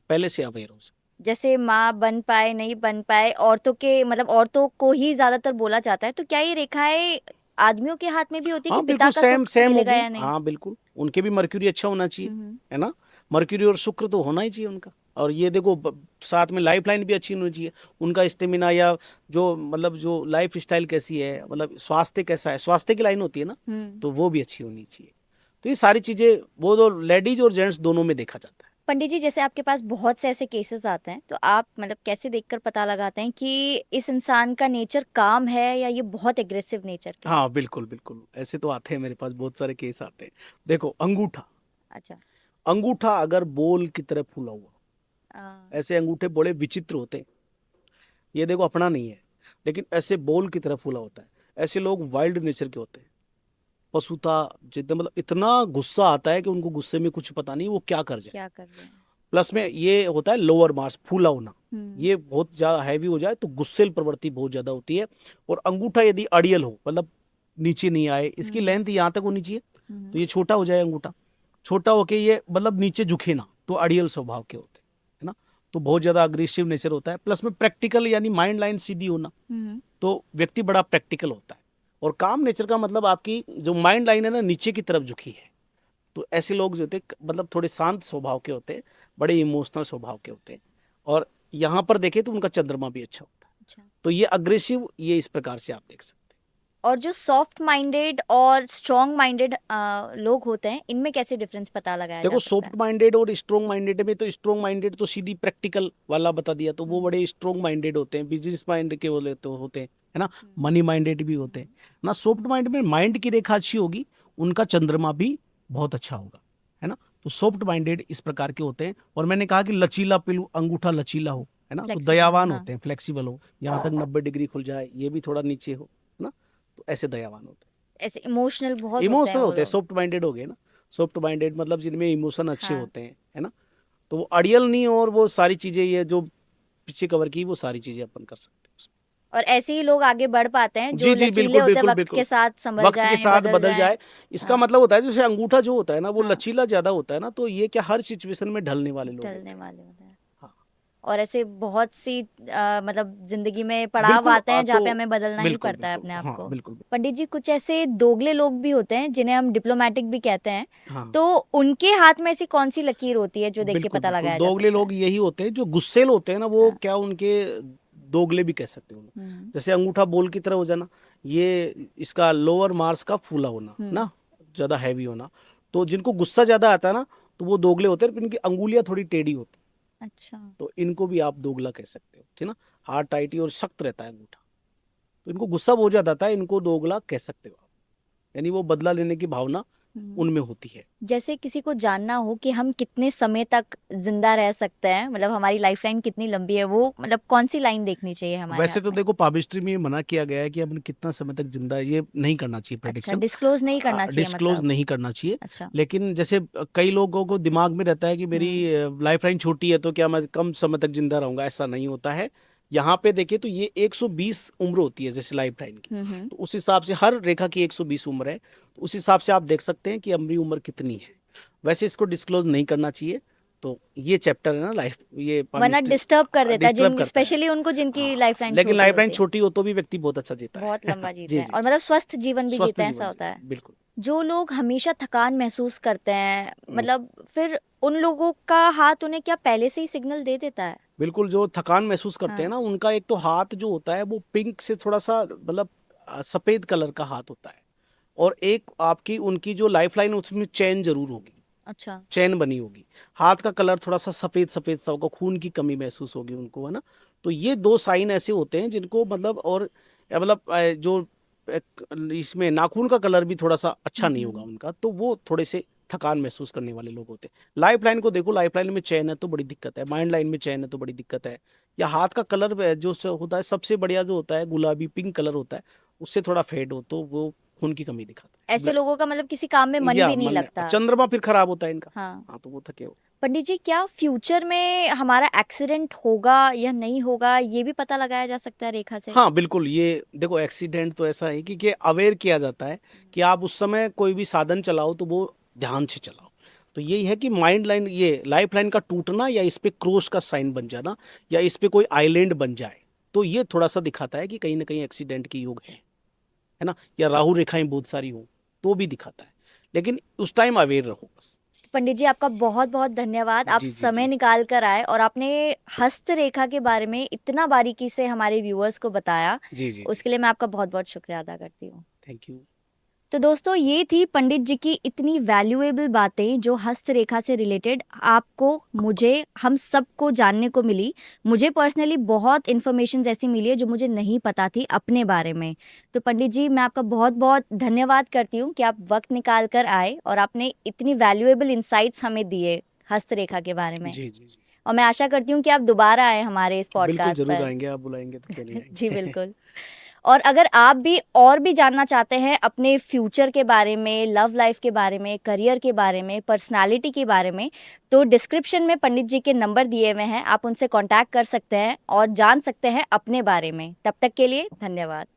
पहले से अवेयर हो सकते हैं। जैसे माँ बन पाए नहीं बन पाए, औरतों के मतलब औरतों को ही ज्यादातर बोला जाता है, तो क्या ये रेखाएं आदमियों के हाथ में भी होती है कि हाँ पिता बिल्कुल, का सेम सुख सेम मिलेगा होगी, या नहीं? हाँ बिल्कुल, उनके भी मर्क्यूरी अच्छा होना चाहिए, है ना। मर्क्यूरी और शुक्र तो होना ही चाहिए उनका। और ये देखो साथ में लाइफ लाइन भी अच्छी होनी चाहिए, उनका स्टेमिना, या जो मतलब जो लाइफ स्टाइल कैसी है, मतलब स्वास्थ्य कैसा है, स्वास्थ्य की लाइन होती है ना, तो वो भी अच्छी होनी चाहिए। तो ये सारी चीजें वो तो लेडीज और जेंट्स दोनों में देखा जाता है। पंडित जी, जैसे आपके पास बहुत से ऐसे केसेस आते हैं, तो आप मतलब कैसे देखकर पता लगाते हैं कि इस इंसान का नेचर काम है या ये बहुत एग्रेसिव नेचर का है? हाँ बिल्कुल बिल्कुल, ऐसे तो आते हैं मेरे पास, बहुत सारे केस आते हैं। देखो अंगूठा, अच्छा। अंगूठा अगर बोल की तरह फूला हुआ, आ, ऐसे अंगूठे बड़े विचित्र होते हैं। ये देखो अपना नहीं है, लेकिन ऐसे बोल की तरह फूला होता है। ऐसे लोग वाइल्ड नेचर के होते हैं, पशुता जितना, मतलब इतना गुस्सा आता है कि उनको गुस्से में कुछ पता नहीं वो क्या कर जाए। क्या कर रहे हैं? प्लस में ये होता है लोअर मार्स, फूला होना, ये बहुत ज्यादा हैवी हो जाए तो गुस्सेल प्रवृत्ति बहुत ज्यादा होती है। और अंगूठा यदि अड़ियल हो, मतलब नीचे नहीं आए, इसकी लेंथ यहाँ तक होनी चाहिए, तो ये छोटा हो जाए अंगूठा, छोटा होके ये मतलब नीचे झुके ना, तो अड़ियल स्वभाव के होते हैं, है ना। तो बहुत ज्यादा अग्रेसिव नेचर होता है। प्लस में प्रैक्टिकल, यानी माइंड लाइन सीधी होना, तो व्यक्ति बड़ा प्रैक्टिकल होता है। और काम नेचर का मतलब आपकी जो माइंड लाइन है ना, नीचे की तरफ झुकी है। तो ऐसे लोग जो होते मतलब थोड़े शांत स्वभाव के होते हैं, बड़े इमोशनल स्वभाव के होते हैं। और यहाँ पर देखें तो उनका चंद्रमा भी अच्छा होता है। अच्छा। तो ये अग्रेसिव, ये इस प्रकार से आप देख सकते हैं। और जो सॉफ्ट माइंडेड और स्ट्रॉन्ग माइंडेड लोग होते हैं, इनमें कैसे डिफरेंस पता लगाया जा देखो सकता सॉफ्ट है? माइंडेड और स्ट्रॉन्ग माइंडेड में, तो स्ट्रॉन्ग माइंडेड तो सीधी प्रैक्टिकल वाला बता दिया, तो वो बड़े स्ट्रॉन्ग माइंडेड होते हैं, बिजनेस माइंड के बोले तो होते हैं, है ना, मनी माइंडेड भी होते हैं ना। सॉफ्ट माइंड में माइंड की रेखा अच्छी होगी, उनका चंद्रमा भी बहुत अच्छा होगा, है ना। तो सॉफ्ट माइंडेड इस प्रकार के होते हैं। और मैंने कहा कि लचीला अंगूठा लचीला हो, है ना, तो Flexible, दयावान हाँ। होते हैं, फ्लेक्सिबल हो, यहाँ तक 90 डिग्री खुल जाए, ये भी थोड़ा नीचे हो, है ना, तो ऐसे दयावान होते ऐसे इमोशनल हैं। बहुत होते हैं इमोशनल वो होते हैं, लोग। सॉफ्ट माइंडेड हो गए ना। सॉफ्ट माइंडेड मतलब जिनमें इमोशन अच्छे हाँ। होते हैं, है ना, तो वो अड़ियल नहीं, और वो सारी चीजें ये जो पीछे कवर की वो सारी चीजें अपन कर सकते हैं उसमें। और ऐसे ही लोग आगे बढ़ पाते हैं जो जी जी, लचीले बिल्कुल होते हैं, बिल्कुल वक्त बिल्कुल। के साथ संभल वक्त के जाएं, साथ बदल बदल जाएं। जाए, इसका हाँ। मतलब होता है जैसे अंगूठा जो होता है ना, वो हाँ, लचीला ज्यादा होता है ना, तो ये क्या हर सिचुएशन में ढलने वाले लोग होते ढलने हैं। वाले होते हैं। हाँ, और ऐसे बहुत सी मतलब जिंदगी में पड़ाव बिल्कुल। आते हैं जहाँ तो पे हमें बदलना ही बिल्कुल पड़ता है बिल्कुल, अपने आप हाँ को। बिल्कुल। पंडित जी, कुछ ऐसे दोगले लोग भी होते हैं जिन्हें हम डिप्लोमेटिक भी कहते हैं, हाँ, तो उनके हाथ में ऐसी कौन सी लकीर होती है जो देख के बिल्कुल पता बिल्कुल, लगाया जा दोगले सकता लोग है? यही होते हैं जो गुस्सैल होते हैं ना, वो हाँ। क्या उनके दोगले भी कह सकते हो। हम्म। जैसे अंगूठा बोल की तरह हो जाना, ये इसका लोअर मार्स का फूला होना हम्म। ना, ज्यादा हैवी होना, तो जिनको गुस्सा ज्यादा आता है ना, तो वो दोगले होते हैं, पर इनकी अंगुलियां थोड़ी टेढ़ी होती हैं, अच्छा। तो इनको भी आप दोगला कह सकते हो, ठीक ना। हाथ टाइटी और सख्त रहता है अंगूठा, तो इनको गुस्सा बहुत ज्यादा आता है, इनको दोगला कह सकते हो आप, यानी वो बदला लेने की भावना हम्म। उनमें होती है। जैसे किसी को जानना हो कि हम कितने समय तक जिंदा रह सकते हैं, मतलब हमारी लाइफ लाइन कितनी लंबी है, वो मतलब कौन सी लाइन देखनी चाहिए हमारे वैसे हाथ तो में? देखो पाबिस्ट्री में ये मना किया गया है कि अपन कितना समय तक जिंदा है, ये नहीं करना चाहिए अच्छा, प्रेडिक्शन, डिस्क्लोज नहीं करना चाहिए डिस्क्लोज मतलब? नहीं करना चाहिए। अच्छा। लेकिन जैसे कई लोगों को दिमाग में रहता है कि मेरी हम्म। लाइफ लाइन छोटी है, तो क्या मैं कम समय तक जिंदा रहूंगा, ऐसा नहीं होता है। यहाँ पे देखिए तो ये 120 उम्र होती है जैसे लाइफ लाइन की, हम्म। तो उस हिसाब से हर रेखा की 120 उम्र है, तो उस हिसाब से आप देख सकते हैं कि हमारी उम्र कितनी है। वैसे इसको डिस्क्लोज नहीं करना चाहिए, तो ये चैप्टर है ना लाइफ, ये वरना डिस्टर्ब कर देता है डिस्टर्ब जिन, करता है। स्पेशली उनको जिनकी हाँ, लाइफ लाइन लेकिन छोटी लाइफ लाइन होती है। छोटी हो तो भी व्यक्ति बहुत अच्छा जीता बहुत है। लंबा जीते जी हैं जी और जी, मतलब स्वस्थ जीवन भी स्वस्थ जीते हैं, ऐसा जीवन होता जीते है। हैं, बिल्कुल। जो लोग हमेशा थकान महसूस करते हैं, हम्म, मतलब फिर उन लोगों का हाथ उन्हें क्या पहले से ही सिग्नल दे देता है? बिल्कुल, जो थकान महसूस करते हैं हाँ। ना, उनका एक तो हाथ जो होता है वो पिंक से थोड़ा सा मतलब सफेद कलर का हाथ होता है, और एक आपकी उनकी जो लाइफ लाइन उसमें चैन जरूर होगी, अच्छा। चैन बनी होगी। हाथ का कलर थोड़ा सा सफेद सफेद सा होगा, खून की कमी महसूस होगी उनको, है ना। तो ये दो साइन ऐसे होते हैं जिनको मतलब, और मतलब जो इसमें नाखून का कलर भी थोड़ा सा अच्छा नहीं होगा हम्म। उनका, तो वो थोड़े से थकान महसूस करने वाले लोग होते हैं। लाइफ लाइन को देखो, लाइफ लाइन में चैन है तो बड़ी दिक्कत है, माइंड लाइन में चैन है तो बड़ी दिक्कत है। या हाथ का कलर जो होता है सबसे बढ़िया जो होता है गुलाबी पिंक कलर होता है, उससे थोड़ा फेड हो तो वो खून की कमी दिखाता ऐसे है। लोगों का मतलब किसी काम में मन या भी नहीं मन लगता। चंद्रमा फिर खराब होता है इनका। हाँ। हाँ, तो वो थके हो। पंडित जी, क्या फ्यूचर में हमारा एक्सीडेंट होगा या नहीं होगा, ये भी पता लगाया जा सकता है रेखा से? हाँ बिल्कुल, ये देखो एक्सीडेंट तो ऐसा है कि अवेयर किया जाता है कि आप उस समय कोई भी साधन चलाओ तो वो ध्यान से चलाओ। तो यही है कि माइंड लाइन, ये लाइफ लाइन का टूटना, या इस पे क्रॉस का साइन बन जाना, या इस पे कोई आइलैंड बन जाए, तो ये थोड़ा सा दिखाता है कि कहीं ना कहीं एक्सीडेंट की योग है ना। या राहु रेखाएं बहुत सारी हो तो भी दिखाता है, लेकिन उस टाइम अवेयर रहो बस। पंडित जी, आपका बहुत बहुत धन्यवाद, आप जी जी समय जी निकाल कर आए और आपने हस्त रेखा के बारे में इतना बारीकी से हमारे व्यूअर्स को बताया। जी जी जी, उसके लिए मैं आपका बहुत बहुत शुक्रिया अदा करती हूँ। Thank you. तो दोस्तों, ये थी पंडित जी की इतनी वैल्यूएबल बातें जो हस्त रेखा से रिलेटेड आपको, मुझे, हम सबको जानने को मिली। मुझे पर्सनली बहुत इन्फॉर्मेशन ऐसी मिली है जो मुझे नहीं पता थी अपने बारे में। तो पंडित जी, मैं आपका बहुत बहुत धन्यवाद करती हूँ कि आप वक्त निकाल कर आए और आपने इतनी वैल्यूएबल इंसाइट्स हमें दिए हस्त रेखा के बारे में। जी जी जी, और मैं आशा करती हूँ कि आप दोबारा आए हमारे इस बिल्कुल पॉडकास्ट जरूर पर। आएंगे, आप बुलाएंगे तो क्यों नहीं जी आएंगे। बिल्कुल। और अगर आप भी और भी जानना चाहते हैं अपने फ्यूचर के बारे में, लव लाइफ के बारे में, करियर के बारे में, पर्सनालिटी के बारे में, तो डिस्क्रिप्शन में पंडित जी के नंबर दिए हुए हैं, आप उनसे कांटेक्ट कर सकते हैं और जान सकते हैं अपने बारे में। तब तक के लिए धन्यवाद।